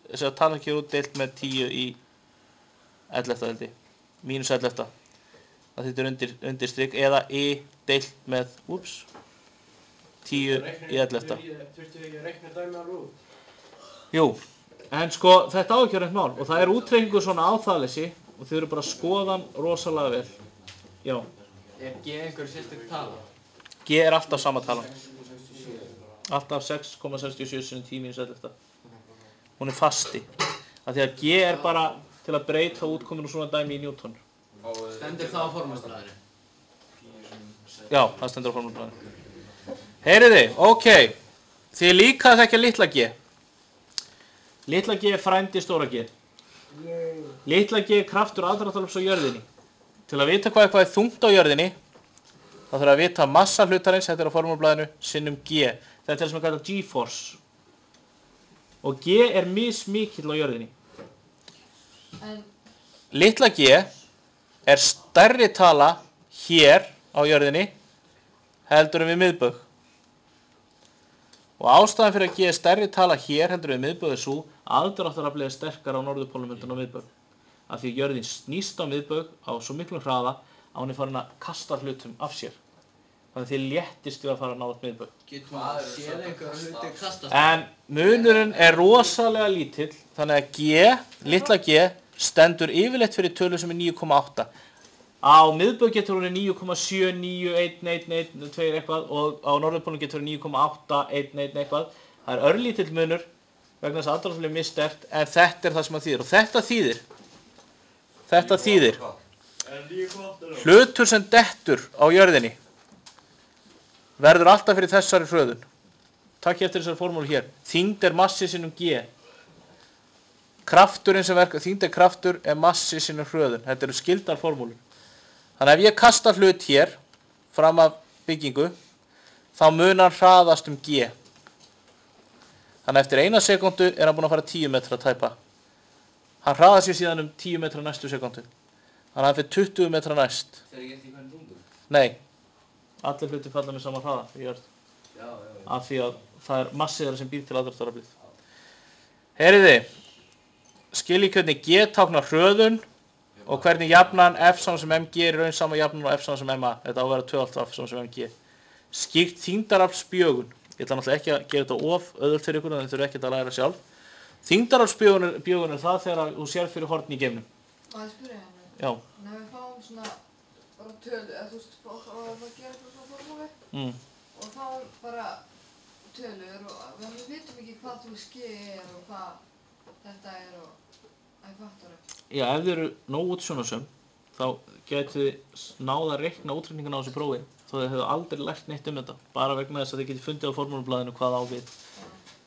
þess að tala hér út deilt með 10 í 11. veldi. Mínus 11. Það þýttir undirstrik eða y deilt með, 10 í 11. Þurftu ekki að reikna dæmi alveg út? Jú, en sko þetta á ekki að reynt mál og það er útreikningur svona á þaðleysi og þið eru bara að skoða hann rosalega vel. Já. Er G einhver sérstök tala? G er alltaf sama talan. Alltaf 6,67 sinnum 10 mínus 11. Hún er fasti. Af því að G er bara til að breyta útkominu svona dæmi í Newton. Stendur það á formúlublaðinu? Já, það stendur á formúlublaðinu. Heyriði, ok. Þið líka að þekkja litla G. Litla G er frændi stóra G. Litla G er kraftur aðdráttarafls á jörðinni. Til að vita hvað er þungt á jörðinni, þá þarf að vita massa hlutarins, þetta er á formúlublaðinu, sinnum G. Þetta er sem við kallum G-force. Og G er mismikill á jörðinni. Litla G er stærri tala hér á jörðinni heldur en við miðbaug. Og ástæðan fyrir að G er stærri tala hér heldur en við miðbaug er svo aðdráttaraflið er sterkar á norðurpólnum heldur en á miðbaug. Af því jörðin snýst á miðbaug á svo miklum hraða að hún er farin að kasta hlutum af sér. Þannig að þið léttist við að fara að náða miðbaug. Getur maður séð einhverja hluti kastast? En munurinn er rosalega lítill, þannig að G, litla G, stendur yfirleitt fyrir tölu sem er 9,8. Á miðbaug getur hún 9,7, 9, 1, 1, 1, 2 eitthvað og á norðurpólnum getur hún 9,8, 1, 1 eitthvað. Það er örlítill munur vegna þess að aðdráttaraflið er missterkt en þetta er það sem það þýðir. Og þetta þýðir hlutur sem dettur á jörðinni verður alltaf fyrir þessari hröðun. Takk eftir þessari formúlu hér. Þyngd er massi sinnum G. Krafturinn sem verkar, þyngd er kraftur er massi sinnum hröðun. Þetta eru skyldar formúlur. Þannig að ef ég kasta hlut hér fram af byggingu, þá mun hann hraðast G. Þannig að eftir 1 sekúndu er hann búinn að fara 10 metra að tæpa. Hann hraðar sér síðan 10 metra næstu sekúndu. Þannig að hann fyrir 20 metra næst. Það er ekki eftir hvernig rúmur? Nei. Allir hluti falla með sama hraða í jörð. Af því að það er massið þeirra sem býr til aðdráttaraflið. Heyriði, skiljið hvernig G táknar hröðun og hvernig jafnan F saman sem mg er í raun sama jafnan og F saman sem ma. Þetta á að vera 2 F saman sem mg. Skýrt þyngdaraflsbjögun. Ég ætla náttúrulega ekki að gera þetta of auðvelt fyrir ykkur en þið þurfum ekki að læra sjálf. Þyngdaraflsbjögun er það þegar þú sér fyrir horn í geimnum. Og það spyrir henni. Já. Nei, við fáum svona bara tölu, eða þú veist, og það gera eitthvað svona formúli. Og þá bara tölur og við vitum ekki hvað þú ski er og hvað þetta er og það er faktori. Já, ef þið eru nóg útsjónasöm, þá getur þið náða að reikna útreikningana á þessu prófi, þó þið hefðu aldrei lært neitt um þetta, bara vegna þess að þið getið fundið á formúlublaðinu hvað á við.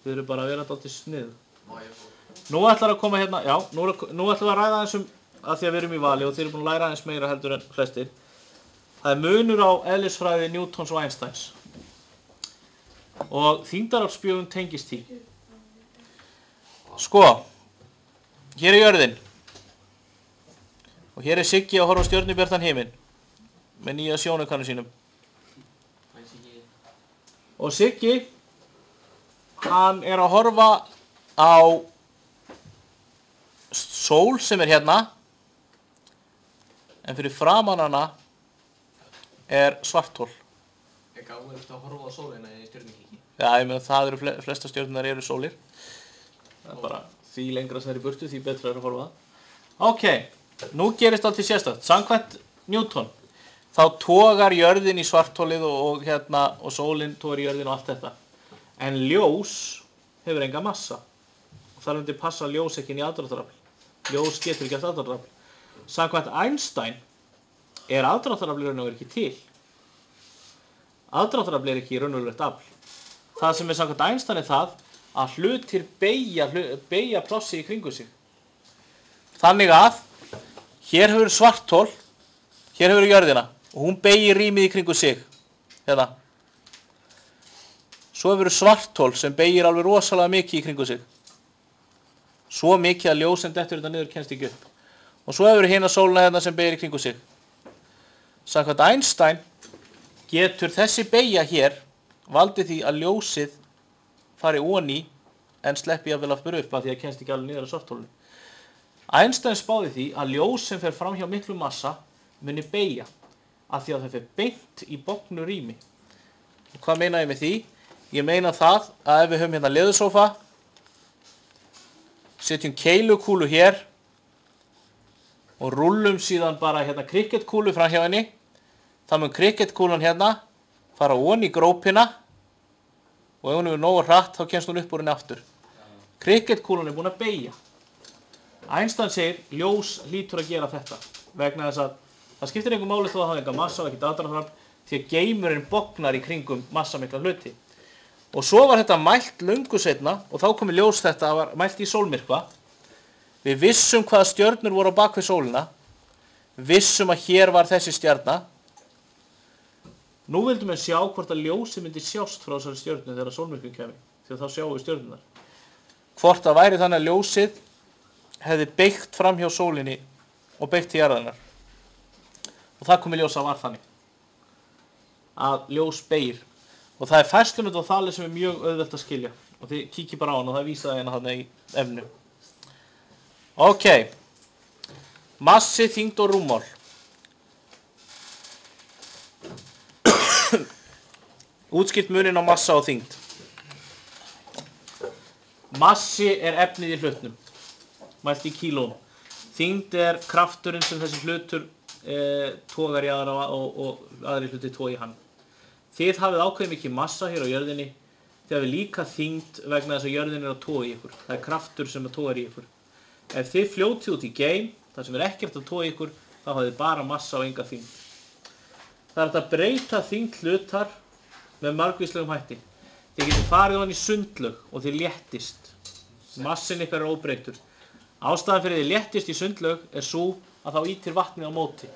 Þið eru bara að vera dálítið snið. Má ég fá? Nú ætlar að koma hérna, já, nú ætlum við að ræða aðeins að því að við erum í vali og þið eru búin að læra aðeins meira heldur en flestir. Það munur á eðlisfræði Newtons og Einsteins. Og þyngdaraflsspjöfun tengist því. Sko, hér er jörðin. Og hér er Siggi að horfa á stjörnubjartan himinn með nýja sjónaukanum sínum. Og Siggi, hann er að horfa á sól sem er hérna, en fyrir framan hana er svarthol. Er gáðilegt að horfa á sólina í stjörnukíki? Já, ég meina það eru flesta stjörnunar eru sólir. Það er bara því lengra sem það er í burtu, því betra er að horfa það. Ok, nú gerist allt í sérstakt. Samkvæmt Newton, þá togar jörðin í svartholið og sólin togar í jörðin og allt þetta. En ljós hefur enga massa. Og þar myndi passa ljós ekki inn í aðdráttarafl. Ljós getur ekki haft aðdráttarafl. Samkvæmt Einstein er aðdráttarafl í raun og veru ekki til. Aðdráttarafl er ekki raunverulegt afl. Það sem er samkvæmt Einstein er það að hlutir beygja plássi í kringu sig. Þannig að hér hefur svarthol, hér hefur jörðina og hún beygir rýmið í kringu sig. Hérna. Svo hefur svarthol sem beygir alveg rosalega mikið í kringu sig. Svo mikið að ljós sem dettur þetta niður kemst ekki upp. Og svo hefur hina sólina hérna sem beygir í kringu sig. Samkvæmt Einstein getur þessi beygja hér valdið því að ljósið fari onni en sleppi jafnvel aftur upp af því að kemst ekki alveg niður á svartholinu. Einstein spáði því að ljós sem fer fram hjá miklu massa muni beygja af því að það fer beint í bognu rými. Og hvað meina ég með því? Ég meina það að ef við höfum hérna leðursófa, setjum keilukúlu hér og rúllum síðan bara hérna krikketkúlu fram hjá henni, þá mun krikketkúlan hérna fara onni í grópina og ef hún er nógu hratt þá kemst hún upp úr henni aftur. Krikketkúlan er búin að beygja. Einstein segir ljós hlýtur að gera þetta vegna þess að það skiptir engu máli þó að það hafi enga massa og ekki aðdráttarafl því að geimurinn bognar í kringum massamikla hluti. Og svo var þetta mælt löngu seinna og þá komi ljós þetta var mælt í sólmyrkva. Við vissum hvaða stjörnur voru á bak við sólina. Vissum að hér var þessi stjarna. Nú vildum við sjá hvort að ljósið myndi sjást frá þessari stjörnu þegar sólmyrkvinn kemi, því að þá sjáum við stjörnunar. Hvort það væri þannig að ljósið hefði beygt fram hjá sólinni og beygt til jarðarinnar. Og það komi ljós að var þannig. Að ljós beygir. Og það er færslumynd á þali sem er mjög auðvelt að skilja. Og þið kíkið bara á hann og það vísaði hérna þarna í efnu. Ok. Massi, þyngd og rúmmál. Útskipt munin á massa og þyngd. Massi er efnið í hlutnum. Mælt í kílón. Þyngd er krafturinn sem þessi hlutur togar í aðra og aðri hluti togi í hann. Þið hafið ákveðið mikið massa hér á jörðinni, þið hafið líka þyngd vegna þess að jörðin er að toga í ykkur. Það er kraftur sem að togar í ykkur. Ef þið fljótið út í geim, þar sem er ekkert að toga í ykkur, þá hafið þið bara massa og enga þyngd. Það er hægt að breyta þyngd hlutar með margvíslegum hætti. Þið getur farið hann í sundlaug og þið léttist. Massin ykkar er óbreyttur. Ástæðan fyrir þið léttist í sundlaug er svo að þá ýtir vatnið á móti.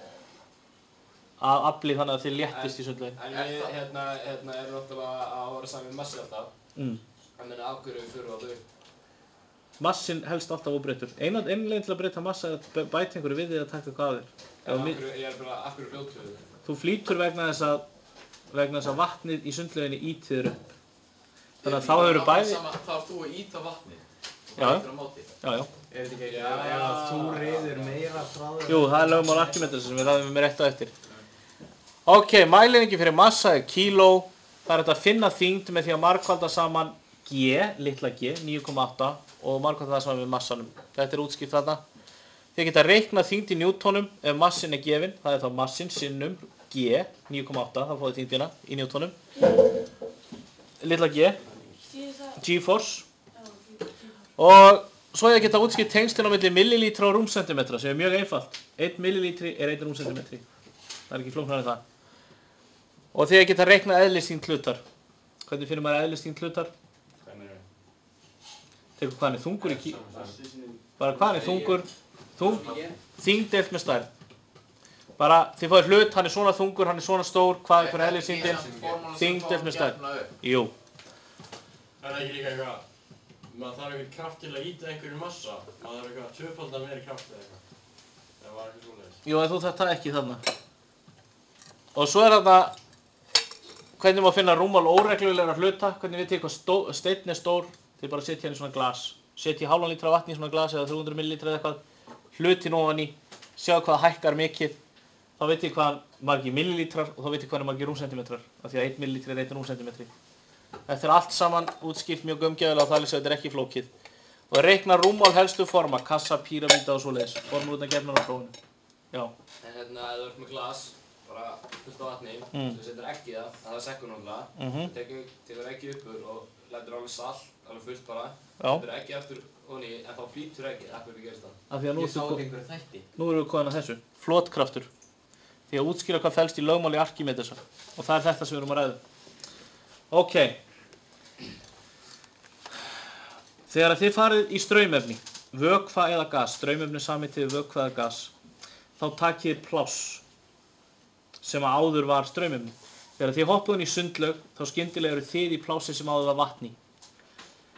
Að aflið þannig að þið léttist í sundlaugin. En við hérna erum náttúrulega að vera saman með massi alltaf. Þannig að ákveður við fyrir á þau. Massin helst alltaf óbreyttur. Eina leiðin til að breyta massa er að bæta einhverju við því að taka eitthvað af þér. En ég er bara akkur fljótflöðu. Þú flýtur vegna þess að vatnið í sundlauginni ýtir þér upp. Þannig að þá hefur bæði... Þá ert þú að ýta vatnið og Já. það ýtir á móti. Já. Er þetta ekki ef þú reyður meira frá þér? Jú, það er lögmál Arkímedes sem við ræðum með rétt á eftir. Ok, mælingi fyrir massa er kíló. Það er hægt að finna þyngd með því að margfalda saman G, litla G, 9,8 og margfalda það saman með massanum. Þetta er útskipt þarna. Þið geta reiknað þyngd í njútonum ef massin er gefinn. Það er þá massin sinnum G, 9,8, þá fáið þyngdina í njútonum. Litla G, G-force. Og svo ég geta útskipt tengslinn á milli millilítra og rúmsentimetra sem er mjög einfalt. 1 millilítri er 1 rúmsentimetri. Það er ekki flóknara en það. Og þið geta reiknað eðlisþyngd hlutar. Hvernig finnum maður eðlisþyngd hlutar? Hvað meinarðu? Tekur hvað hann er þungur í bara hvað hann er þungur, þyngd deilt með stærð. Bara þið fáið hlut, hann er svona þungur, hann er svona stór, hvað er fyrir eðlisþyngdin, þyngd deilt með stærð. Jú. Er það ekki líka eitthvað, maður þarf einhvern kraft til að íta einhverju massa, maður þarf eitthvað tvöfaldan meiri kraft eða eitthvað. Það var eitthvað svoleiðis. Jú, en þú þarft það ekki þarna. Og svo er þarna, hvernig má finna rúmmál óreglulegra hluta, hvernig vitið hvað steinn er stór, þið bara setja hérna í svona glas. Setja hálfan lítra vatn í svona glas eða 300 millilitra eða eitthvað, hlutin ofan í, sjá hvað hækkar mikið, þá vitið hvað margir millilítrar og þá vitið hvað margir rúmsentimetrar, af því að 1 millilítri er 1 rúmsentimetri. Þetta er allt saman útskipt mjög gaumgæfilega og það er þetta er ekki flókið. Og reikna rúmmál helstu forma, kassa, píramída og svoleiðis, formúlurnar gefnar á prófinu. Já. En hérna, ef þú ert með glas, bara fullt af vatni, þú setur egg í það er sekkur náttúrulega, þú tekur eggið uppur og lætur alveg salt, alveg fullt bara, setur eggið aftur ofan í, en þá flýtur eggið, af hverju gerist það? Af því að Ég sá einhverju þætti. nú erum við komin að þessu, flotkraftur. Því að útskýra hvað felst í lögmáli Arkímedesar og það er þetta sem við erum að ræða. Ok. Þegar þið farið í straumefni, vökva eða gas, straumefni samheitið vökva eða gas, þá takið pláss sem að áður var straumefni. Þegar þið hoppuð í sundlaug, þá skyndilega eru þið í plássi sem áður var vatni.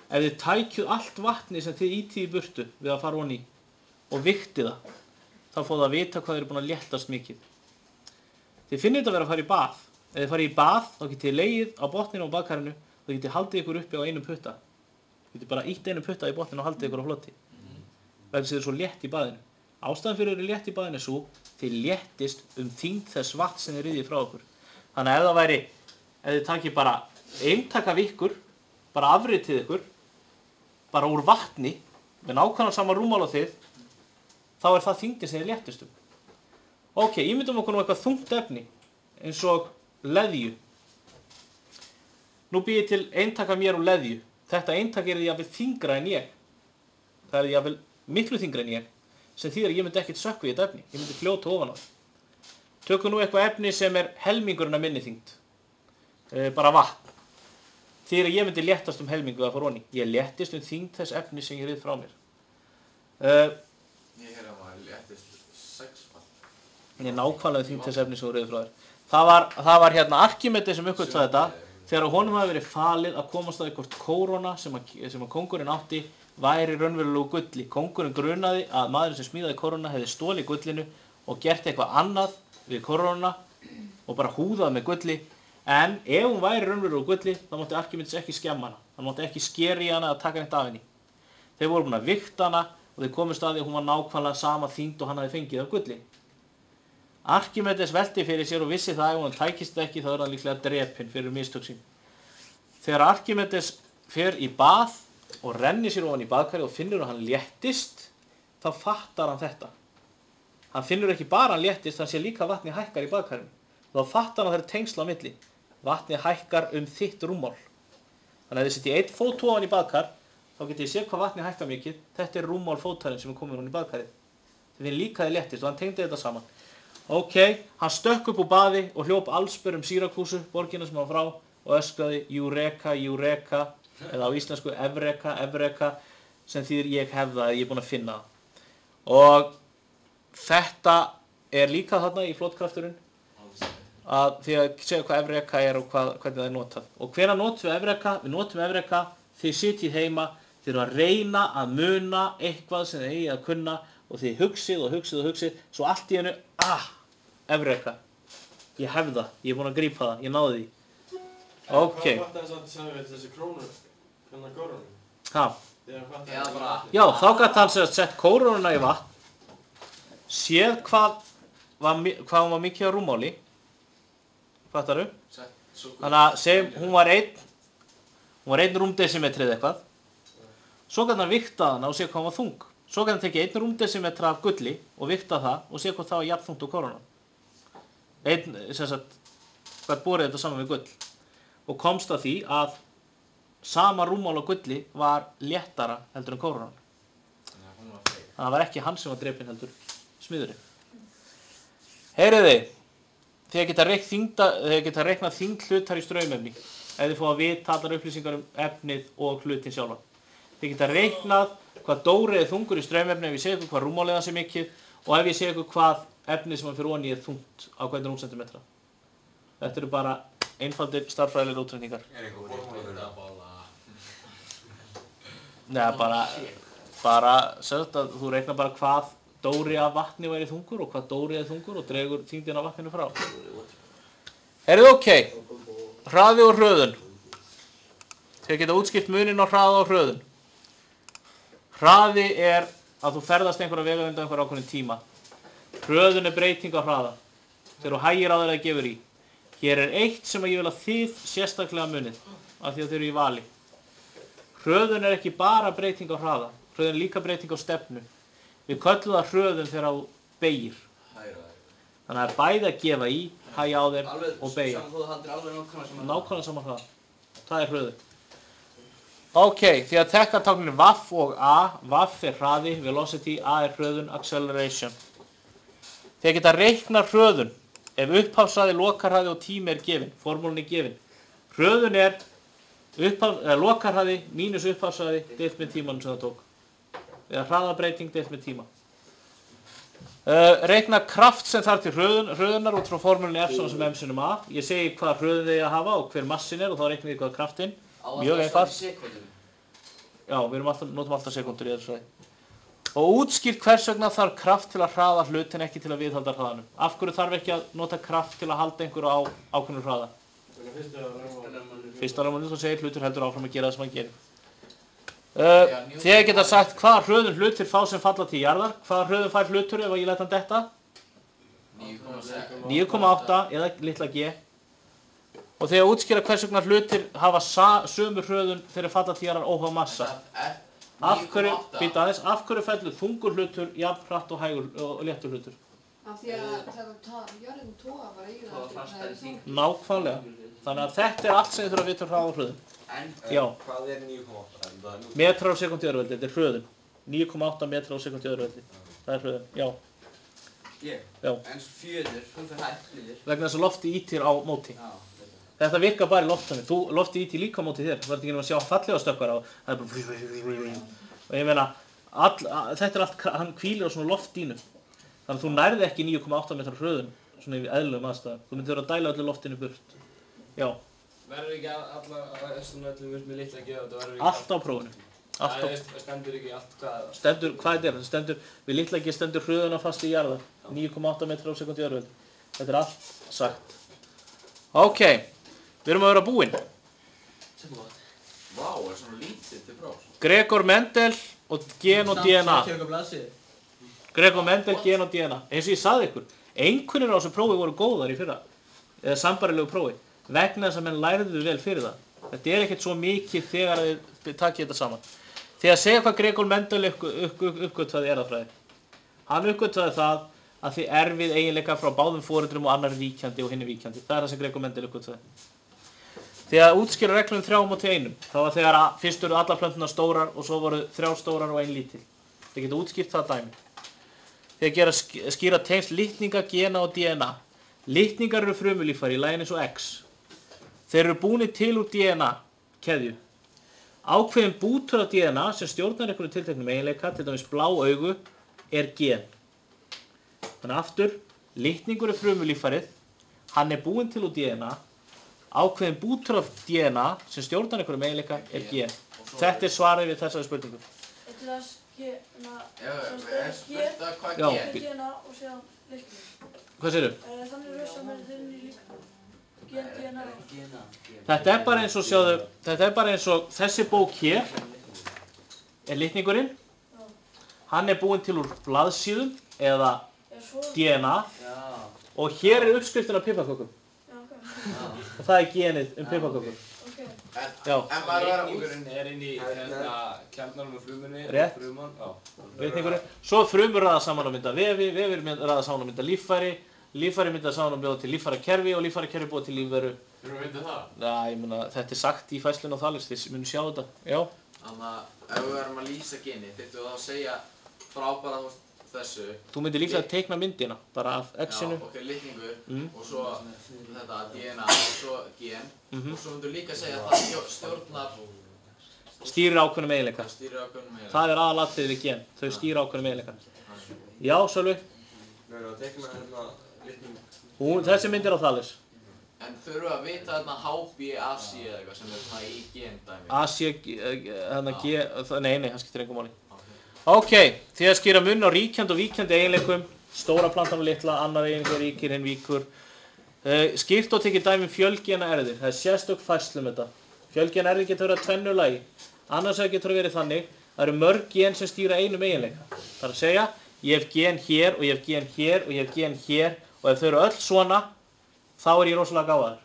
Ef þið tækjuð allt vatni sem þið ítið í burtu við að fara ofan í og viktið það, þá fóðu að vita hvað þið eru búin að léttast mikið. Þið finnir þetta að vera að fara í bað. Ef þið farið í bað, þá getið þið legið á botninu á baðkarinu og þið getið haldið ykkur uppi á einum putta. Þið getið bara ítt einum putta í botninu og haldið ykkur á floti. Vegna þess að þið eru svo létt í baðinu. Ástæðan fyrir að þið eru létt í baðinu er svo, þið léttist þyngd þess vatn sem þið ryðjið frá okkur. Þannig að ef það væri, ef þið takið bara eintak af ykkur, bara afritið ykkur, bara úr vatni, með nákvæmlega sama rúmmál á þið, þá er það þyngdin sem þið léttist um. Ok, ímyndum okkur nú eitthvað þungt efni, eins og leðju. Nú bý ég til eintak af mér úr leðju. Þetta eintak er jafnvel þyngra en ég. Það er jafnvel miklu þyngra en ég, sem þýðir að ég myndi ekkert sökkva í þetta efni. Ég myndi fljóta ofan á það. Tökum nú eitthvað efni sem er helmingurinn af minni þyngd. Bara vatn. Þýðir að ég myndi léttast helmingu að fara ofan í. Ég léttist þyngd þess efni sem ég rið frá mér. Ég heyrði að maður léttist 6-fall. Ég nákvæmlega þyngd þess efni sem þú rið frá þér. Það var hérna Arkímedes sem uppgötvaði þetta, þegar honum hafi verið falið að komast að hvort kóróna sem að kóngurinn átti væri raunverulegu gulli. Kóngurinn grunaði að maðurinn sem smíðaði kóróna hefði stolið gullinu og gert eitthvað annað við kórónuna og bara húðað með gulli. En ef hún væri raunverulegu gulli, þá mátti Arkímedes ekki skemma hana. Hann mátti ekki skera í hana að taka neitt af henni. Þeir voru búin að vigta hana og þeir komust að því að hún var nákvæmlega sama þyngd og hann hafði fengið af gulli. Arkímedes velti fyrir sér og vissi það að ef hann tækist ekki þá er hann líklega drepinn fyrir mistök sín. Þegar Arkímedes fer í bað og rennir sér ofan í baðkari og finnur að hann léttist, þá fattar hann þetta. Hann finnur ekki bara hann léttist, hann sé líka að vatnið hækkar í baðkarinu. Þá fattar hann að það er tengsl á milli. Vatnið hækkar þitt rúmmál. Þannig að þið setjið einn fót ofan í baðkar, þá getið þið séð hvað vatnið hækkar mikið. Þetta er rúmmál fótarinn sem er komin ofan í baðkarið. Þið finnir líka þið léttist og hann tengdi þetta saman. Ok, hann stökk upp úr baði og hljóp allsber Sýrakúsu, borgina sem hann frá, og öskraði Eureka, Eureka, eða á íslensku Evreka, Evreka, sem þýðir ég hef það, ég er búinn að finna það. Og þetta er líka þarna í flotkrafturinn, að því að segja hvað Evreka er og hvernig það er notað. Og hvenær notum við Evreka? Við notum Evreka, þið sitjið heima, þið eru að reyna að muna eitthvað sem þið eigið að kunna og þið hugsið og hugsið og hugsið, svo allt í hennu, Evreka, ég hef það, ég er búinn að grípa það, ég náði því. Ok. Hvað fattar þess að sem við þessi krónur, hvernig kórónum? Ha? Eða bara... Já, þá gæti hann sett kórónuna í vatn, séð hvað hún var mikið á rúmmáli, fattaru? Þannig að segjum, hún var einn rúmdesimetrið eitthvað, svo gæti hann viktað hana og séð hvað hún var þung. Svo gæti hann tekið 1 rúmdesimetra af gulli og viktað það og séð hvað það var jafnþungt á kórónan. Hvað borið þetta saman við gull. Og komst að því að sama rúmmál á gulli var léttara heldur en kórónan. Þannig að það var ekki hann sem var drepinn heldur smiðurinn. Heyriði, þegar geta reiknað þyngd hlutar í straumefni, ef þið fá að vita allar upplýsingar efnið og hlutin sjálfan. Þið geta reiknað hvað dórið er þungur í straumefni ef ég segi ykkur hvað rúmmálið hans er mikið og ef ég segi ykkur hvað efnið sem hann fyrir ofan í er þungt á hvern rúmsentimetra. Þetta eru bara einfaldir stærðfræðilegir útreikningar. Er einhver formúla fyrir það? Nei, bara sérst að þú reiknar bara hvað dóri af vatni væri þungur og hvað dóri er þungur og dregur þyngdina af vatninu frá. Heyrðu ok, hraði og hröðun. Þið geta útskipt muninn á hraða og hröðun. Hraði er að þú ferðast einhverja vegalengd á einhverja ákveðinn tíma. Hröðun er breyting á hraða. Þegar þú hægir á þér að gefur í. Hér er eitt sem ég vil að þið sérstaklega munið, af því að þið eru í vali. Hröðun er ekki bara breyting á hraða, hröðun er líka breyting á stefnu. Við köllum það hröðun þegar þú beygir. Þannig að það er bæði að gefa í, hægja á þér og beygja. Nákvæmlega saman hraða. Það er hröðun. Ok, því að tekkatáknin vaff og a, vaff er hraði, velocity, a er hröðun, acceleration. Þið geta reikna hröðun ef upphafshraði, lokarhraði og tími er gefinn, formúlan er gefinn. Hröðun er lokarhraði mínus upphafshraði deilt með tímanum sem það tók. Eða hraðabreyting deilt með tíma. Reikna kraft sem þarf til hröðunar út frá formúlunni F sem M sinum A. Ég segi hvaða hröðun þið að hafa og hver massin er og þá reiknum við hvaða kraftinn. Mjög einfalt. Já, við notum alltaf sekundur í þessu svæði. Og útskýrt hvers vegna þarf kraft til að hraða hlutin ekki til að viðhalda hraðanum. Af hverju þarf ekki að nota kraft til að halda einhverju á ákveðnum hraða? Fyrsta lögmálið þá segir hlutur heldur áfram að gera það sem hann gerir. Þið geta sagt hvaða hröðun hlutir fá sem falla til jarðar. Hvaða hröðun fær hlutur ef ég læt hann detta? 9,8 eða litla g. Og þegar útskýra hvers vegna hlutir hafa sömu hröðun þegar falla til jarðar óháð massa. Af hverju fellur þungur hlutur jafn hratt og hægur og léttur hlutur? Af því að jörðin toga bara í það. Nákvæmlega. Þannig að þetta er allt sem þið þurfa að vita um hraða og hröðun. Já. Hvað er 9,8? Metrar á sekúndu í öðruveldi, þetta er hröðun. 9,8 metrar á sekúndu í öðruveldi. Það er hröðun, já. Já. En fjöður, hún fyrir hægt niður. Vegna þess að lofti ítir á móti. Þetta virkar bara í loftanum. Lofti ítir líka á móti þér. Þú verður ekki nema að sjá fallega stökkar á. Það er bara... Og ég meina, þetta er allt, hann hvílir á svona loftínu. Þannig að þú nærði ekki 9,8 metrar hröðun svona í eðlilegum aðstæðum. Þú myndir vera að dæla öllu loftinu burt. Já. Verður ekki öllum með litla gefa þetta verður ekki... Allt á prófinu. Það stendur ekki allt hvað... Hvað er það? Stendur, við litla ekki stendur hröðuna fast í jarðar. 9,8 metrar á sekúndu í öðruveldi. Þetta er allt sagt. Ok, við erum að vera búin. Vá, er svona lítið til próf. Gregor Mendel og gen og DNA. Gregor Mendel, gen og DNA. Eins og ég sagði ykkur, einkunnir á þessu prófi voru góðar í fyrra. Eða sambarilegu prófi. Vegna þess að menn læriðu vel fyrir það. Þetta er ekkert svo mikið þegar þið takið þetta saman. Þegar að segja hvað Gregor Mendel uppgötvaði erfðafræði. Hann uppgötvaði það að þið erfið eiginleika frá báðum foreldrum og annar víkjandi og hinni víkjandi. Það er það sem Gregor Mendel uppgötvaði. Þegar að útskýra reglum 3:1, það var þegar að fyrst eru allar plöntunar stórar og svo voru 3 stórar og 1 lítil. Þið geta útskýrt það dæmi. Þegar skýra tengsl litninga, gena og DNA. Litningar eru frumulíffæri í laginu eins og X. Þeir eru búnir til úr DNA-keðju. Ákveðin bútur af DNA sem stjórnar einhverju tilteknum eiginleika, til dæmis blá augu, er gen. Þannig aftur, litningur er frumulíffærið, hann er búinn til úr DNA, ákveðin bútur af DNA sem stjórnar einhverju eiginleika er gen. Þetta er svarið við þessari spurningu. Þetta er DNA, Hvað gen? DNA og síðan litningur. Hvað segirðu? Þannig rauðsa með þinni líka. DNA. Þetta er bara eins og sjáðu, þetta er bara eins og þessi bók hér er litningurinn. Hann er búinn til úr blaðsíðum eða DNA og hér er uppskriftin af piparkökum. Og það er genið piparkökur. Já. Litningurinn er inn í kjarnanum og frumunni. Rétt. Fruman, litningurinn. Svo frumur raða saman að mynda vefi, vefir raða saman að mynda líffæri. Líffæri mynda saman að bjóða til líffærakerfi og líffærakerfi búa til lífveru. Þurfum við að vita það? Já, ég meina, þetta er sagt í fæslun og þalis, þið munum sjá þetta. Já. Þannig að ef við verðum að lýsa geni, þyrftum við þá að segja frá bara þessu. Þú myndir líklega að teikna myndina, bara af X-inu. Já, ok, litningur og svo þetta DNA og svo gen og svo myndir líka að segja að það stjórnar stýrir ákveðnum eiginleika. Það stýrir ákveðnum eiginleika. Það er aðalatriðið við gen, þau stýra ákveðnum eiginleika. Já, Sölvi? Nei, það tekið með hérna litning. Þessi mynd er á Thales. En þurfum við að vita þarna HbAC eða eitthvað sem er svona í gendæmi? AC, nei, það skiptir engu máli. Ok, því að skýra mun á ríkjandi og víkjandi eiginleikum, stóra plantan og litla, annar eiginleika ríkir, hinn víkur. Skýrt og tekið dæmi fjölgena erfðir, það er sérstök færslu með þetta. Fjölgena erfðir getur verið að tvennu lagi, annars getur verið þannig, það eru mörg gen sem stýra einum eiginleika. Það er að segja, ég hef gen hér og ég hef gen hér og ég hef gen hér og ef þau eru öll svona, þá er ég rosalega gáfaður.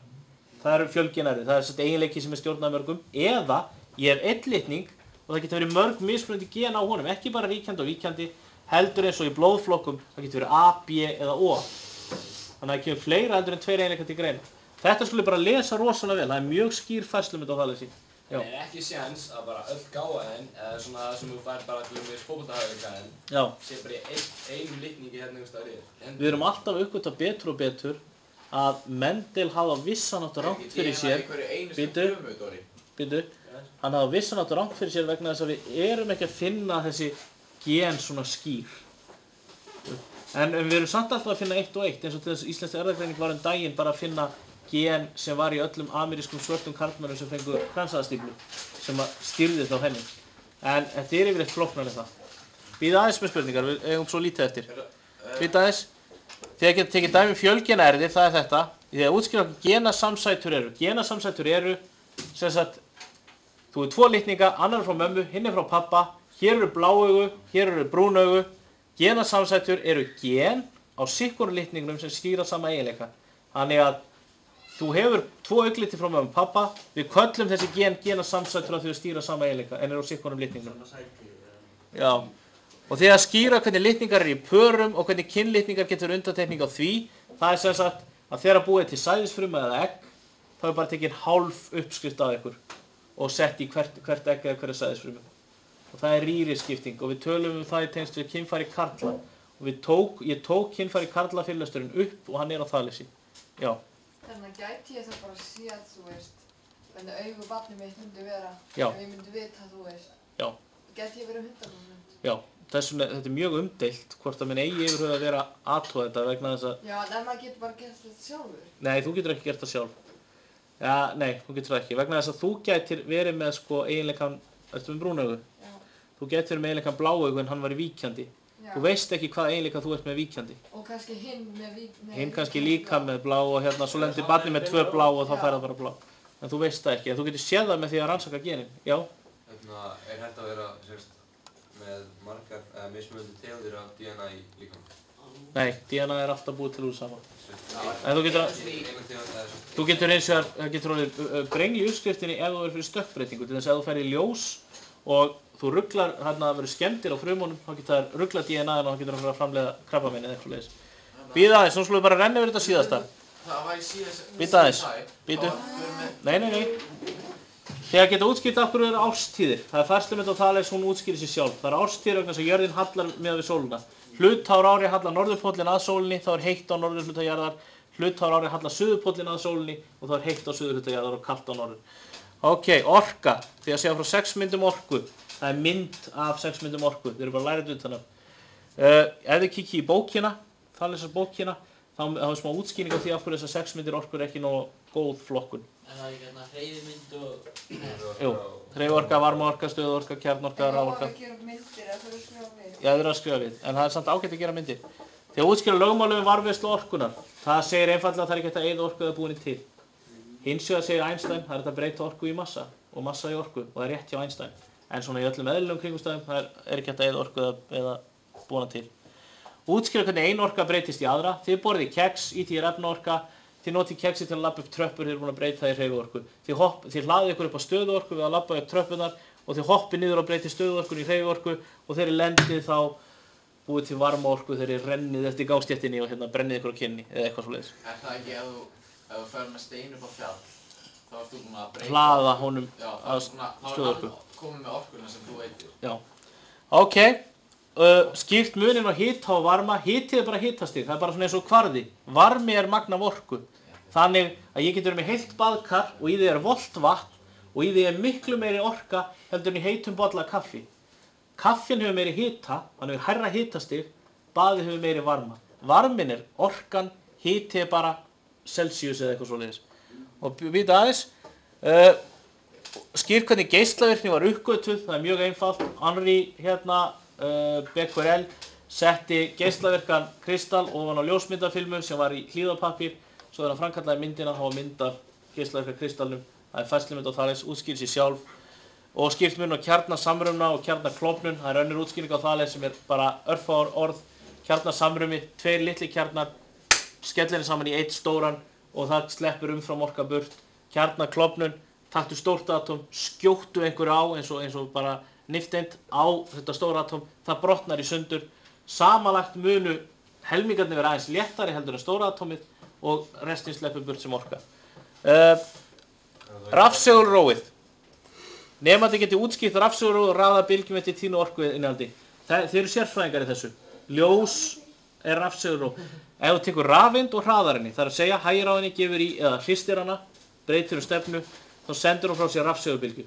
Það eru fjölgena erfðir, það er þetta eiginleiki sem er stjórnað mörgum, eða ég hef einn litning og það getur verið mörg mismunandi gen á honum, ekki bara ríkjandi og víkjandi, heldur eins og í blóðflokkum, það getur verið A, B eða O. Þannig að það kemur fleira heldur en 2 eiginleikar til greina. Þetta skulle bara lesa rosalega vel, það er mjög skýr færslumynd á Thalesi. Það er ekki séns að bara öll gáfaðin, eða svona það sem þú fær bara til með fótboltahæfileikaðin, sé bara í einu litningi hérna einhvers staðar yfir. Við erum alltaf að uppgötva betur og betur að Mendel hafði á vissan átt rangt fyrir sér. Hann hafði á vissan átt rangt fyrir sér vegna þess að við erum ekki að finna þessi gen svona skýr. En við erum samt alltaf að finna eitt og eitt, eins og til þess íslenska erfðagreining var daginn bara að finna gen sem var í öllum amerískum svörtum karlmönnum sem fengu kransæðastíflu, sem stýrði þá henni. En þetta er yfirleitt flóknar en það. Bíða aðeins með spurningar, við eigum svo lítið eftir. Bíða aðeins. Þegar getur tekið dæmi fjölgena erfðir, það er þetta. Þegar útskýra hvað genasamsætur eru. Genasamsætur eru, sem sagt, þú er 2 litninga, annar er frá mömmu, hinn er frá pappa, hér eru bláaugu, hér eru brúnaugu. Genasamsætur eru gen á sikkur litningnum sem stýra sama eiginleika. Þannig að þú hefur 2 augliti frá mömmu og pappa, við köllum þessi genasamsætur að þau stýra sama eiginleika en eru á sikkur litningnum. Já. Og því að skýra hvernig litningar eru í pörum og hvernig kynlitningar getur undantekning á því, það er sem sagt að þegar búið til sæðisfruma eða egg, þá er bara tekin hálf uppskrift af ykkur og sett í hvert egg eða hverja sæðisfrumu. Og það er rýriskipting og við tölum það í tengst við kynfæri karla. Og ég tók kynfæri karla fyrirlesturinn upp og hann er á Thalesi. Já. Þannig að gæti ég það bara að sé að þú veist, hvernig augu barnið mitt myndi vera, Já. ef ég myndi vita þú veist. Já. Gæti ég verið 100%. Já. Þetta er mjög umdeilt hvort að minn eigi yfir að vera aðtóða þetta vegna þess að... Já, en maður getur bara gert þetta sjálfur. Nei, þú getur ekki gert það sjálf. Ja, nei, þú getur það ekki. Vegna þess að þú gætir verið með sko eiginleikan, ertu með brúnaugu? Já. Þú gætir verið með eiginleikan bláaugu en hann var í víkjandi. Já. Þú veist ekki hvað eiginleika þú ert með víkjandi. Og kannski hinn með víkjandi. Hinn kannski líka með blá og hérna svo lendir barnið með 2 blá og þá fær það bara blá. En þú veist það ekki. En þú getur séð það með því að rannsaka genin. Já. Er hægt að vera með margar eða mismunandi tegundir af DNA í líkamanum? Nei, DNA er alltaf búið til úr sama. En þú getur hins vegar, það getur orðið brengl í uppskriftinni ef þú verður fyrir stökkbreytingu. Til þess að ef þú færir ljós og þú ruglar hérna að vera skemmtir á frumunum, þá getur það ruggla DNA-inu og þá getur það að framleiða krabbamein eða eitthvað leiðis. Bíða aðeins, nú skulum við bara renna yfir þetta síðasta. Það var í síðast... Bíða aðeins, bíðu. Nei. Þegar geta útskýrt af hverju eru árstíðir. Það er færslumynd á Thales, hún útskýrir sig sjálf. Það er árstíðir vegna þess að jörðin hallar miðað við sólina. Hlutár ári hallar norðurpóllinn að sólinni, þá er heitt á norðurhluta jarðar. Hlutár ári hallar suðurpóllinn að sólinni og þá er heitt á suðurhluta jarðar og kalt á norður. Ok, orka. Því að segja frá 6 myndum orku. Það er mynd af 6 myndum orku. Þið eru bara að læra þetta utan af. Ef þið kikið í bókina, Thalesar bókina, þá er smá útskýring á því af hverju þessar 6 myndir orku er ekki nógu góð flokkun. En það er ekki hérna hreyfimynd og... Jú, hreyfiorka, varmaorka, stöðuorka, kjarnorka, raforka. En það var að gera myndir eða það er að skrifa við. Já, það er að skrifa við, en það er samt ágætt að gera myndir. Þegar útskýra lögmáli um varðveislu orkunar, það segir einfaldlega að það er ekki hægt að eyða orku eða búinni til. Hins vegar segir Einstein, það er hægt að breyta orku í massa og massa í orku og það er rétt hjá Einstein. En svona í öllum eðlilegum kringumstæðum, það er ekki hægt að eyða orku eða búna til. Útskýra hvernig ein orka breytist í aðra. Þið borðið kex, í því er efnaorka. Þið notið kexi til að labba upp tröppur, þið eru búin að breyta það í hreyfiorku. Þið hlaðið ykkur upp á stöðuorku við að labba upp tröppunar og þið hoppið niður og breytið stöðuorkun í hreyfiorku og þeir lendið þá búið til varmaorku þeir rennið eftir gangstéttinni og hérna brennið ykkur á kynni eða eitthvað svoleiðis. Er það ekki ef þú fer með stein upp á fjall, þá ert þú búin að breyta... Hlaða honum að stöðuorku. Þá er hann komið með orkuna sem þú veitir. Já. Ok. Skýrt munin á hita og varma. Hitið er bara hitastig, það er bara svona eins og kvarði. Varmi er magn af orku. Þannig að ég getur með heilt baðkar og í því er volt vatn og í því miklu meiri orka heldur en í heitum bolla af kaffi. Kaffin hefur meiri hita, hann hefur hærra hitastig, baðið hefur meiri varma. Varmin orkan, hiti bara Celsius eða eitthvað svoleiðis. Og býta aðeins, skýr hvernig geislavirkni var uppgötuð, það mjög einfalt. Henri Becquerel setti geislavirkan kristall ofan á ljósmyndafilmu sem var í hlíðarpappír, svo hann framkallaði myndina, þá var mynd af geislavirka kristallnum, það færslumynd á Thales, útskýrir sig sjálf og skýrt mun á kjarnasamruna og kjarnaklofnun, það önnur útskýring á Thales sem bara örfáar orð, kjarnasamrumi, 2 litli kjarnar, skellir saman í 1 stóran og það sleppur umfram orka burt, kjarnaklofnun, taktu stórt atóm, skjóttu einhverju á eins og bara nifteind á þetta stóra atóm, það brotnar í sundur, samanlagt munu helmingarnir vera aðeins léttari heldur en stóra atómið og restin sleppur burt sem orka. Rafsegulrófið. Nemandi geti útskýrt rafsegulrófið og raða bylgjum eftir tíðni og orku innihaldi. Þeir eru sérfræðingar í þessu. Ljós rafsegulróf. Ef þú tekur rafeind og hraðar henni, það að segja hægir á henni, gefur í eða hristir hana, breytir stefnu, þá sendur hún frá sér rafsegulbylgju.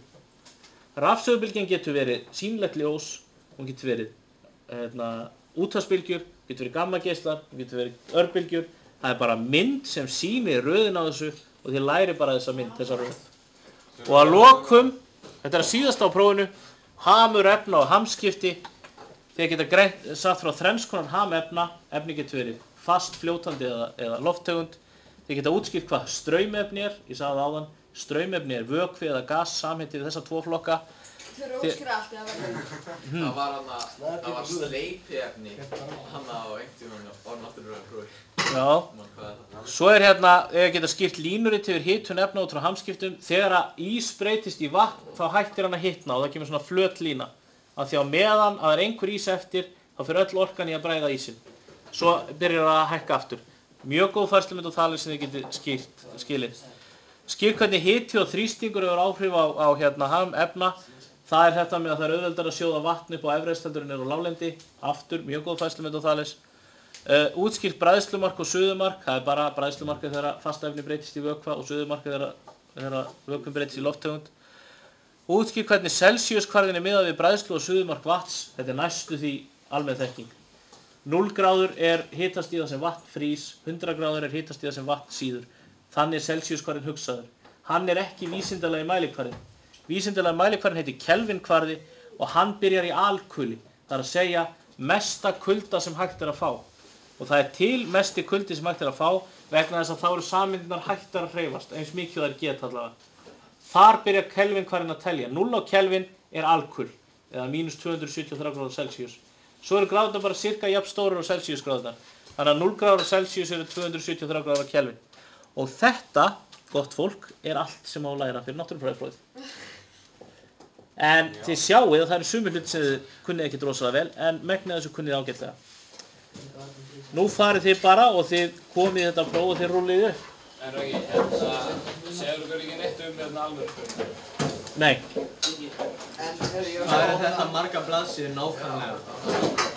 Rafsegulbylgjan getur verið sýnilegt ljós, hún getur verið útvarpsbylgjur, getur verið gammageislar, getur verið örbylgjur. Það bara mynd sem sýnir röðin á þessu og þið læri bara þessa mynd, þessa röð. Og að lokum, þetta að síðast á prófinu, hamur efna og hamskipti. Þið geta sagt frá þrennskonar hamefna, efni getur verið fast, fljótandi eða lofttegund. Þið geta útskýrt hvað straumefni ég sagði það áðan, straumefni vökvi eða gas, samheiti við þessa 2 flokka. Þau eru útskýra allt í að verða. Það var sleipiefni hana á einhvern orðnáttúrulega Já. Svo ég geta skýrt línuritt yfir hitun efna út frá hamskiptum. Þegar ís breytist í vatn, þá hættir hann að hitna og það kemur svona flöt lína. Af því á meðan að það er einhver ís eftir, þá fyrir öll orkan í að bræða ísinn. Svo byrjar það að hækka aftur. Mjög góð færslumynd á Thales sem þið getið skilið. Skýr hvernig hiti og þrýstingur hefur áhrif á efna. Það er þetta með að það er auðveldara að sjóða vatn upp á Everest heldur en á láglendi. Aftur, mjög góð færslumynd á Thales. Útskýrt bræðslumark og suðumark. Það er bara bræðslumarkið þegar fastefni breytist í vökva og suðumarkið þegar vökvinn breytist í lofttegund. Útskýrt hvernig Celsiuskvarðin miðað við bræðslu og suðumark vatns. Þetta er næstu því almenn þekking. 0 gráður hitastíða sem vatn frýs, 100 gráður hitastíða sem vatn síður. Þannig Celsiuskvarðin hugsaður. Hann ekki vísindalegi mælikvarðin. Vísindalegi mælikvarðin heitir Kelvinkvarði og hann byrjar í alkuli. Það að segja mesta kulda sem hægt að fá. Og það til mesti kuldi sem hægt að fá vegna þess að þá eru sameindirnar hættar að hreyfast, eins mikið það geta allavega. Þar byrjar Kelvinkvarðin að telja. 0 á Kelvin alkul, eða -273 gráður Celsius. Svo eru gráðurnar bara cirka jafn stórar á Celsius gráðurnar. Þannig að 0 gráður á Celsius eru 273 gráður á Kelvin. Og þetta, gott fólk, allt sem á að læra fyrir náttúrufræðiprófið. En þið sjáið að það eru sumir hluti sem þið kunnið ekkert rosalega vel, en megnið þessu kunnið ágætlega. Nú farið þið bara og þið komið í þetta próf og þið rullið upp. En Raggi, segir þú ekki neitt alvöru? Nei. Hvað þetta marga blaðsíður nákvæmlega?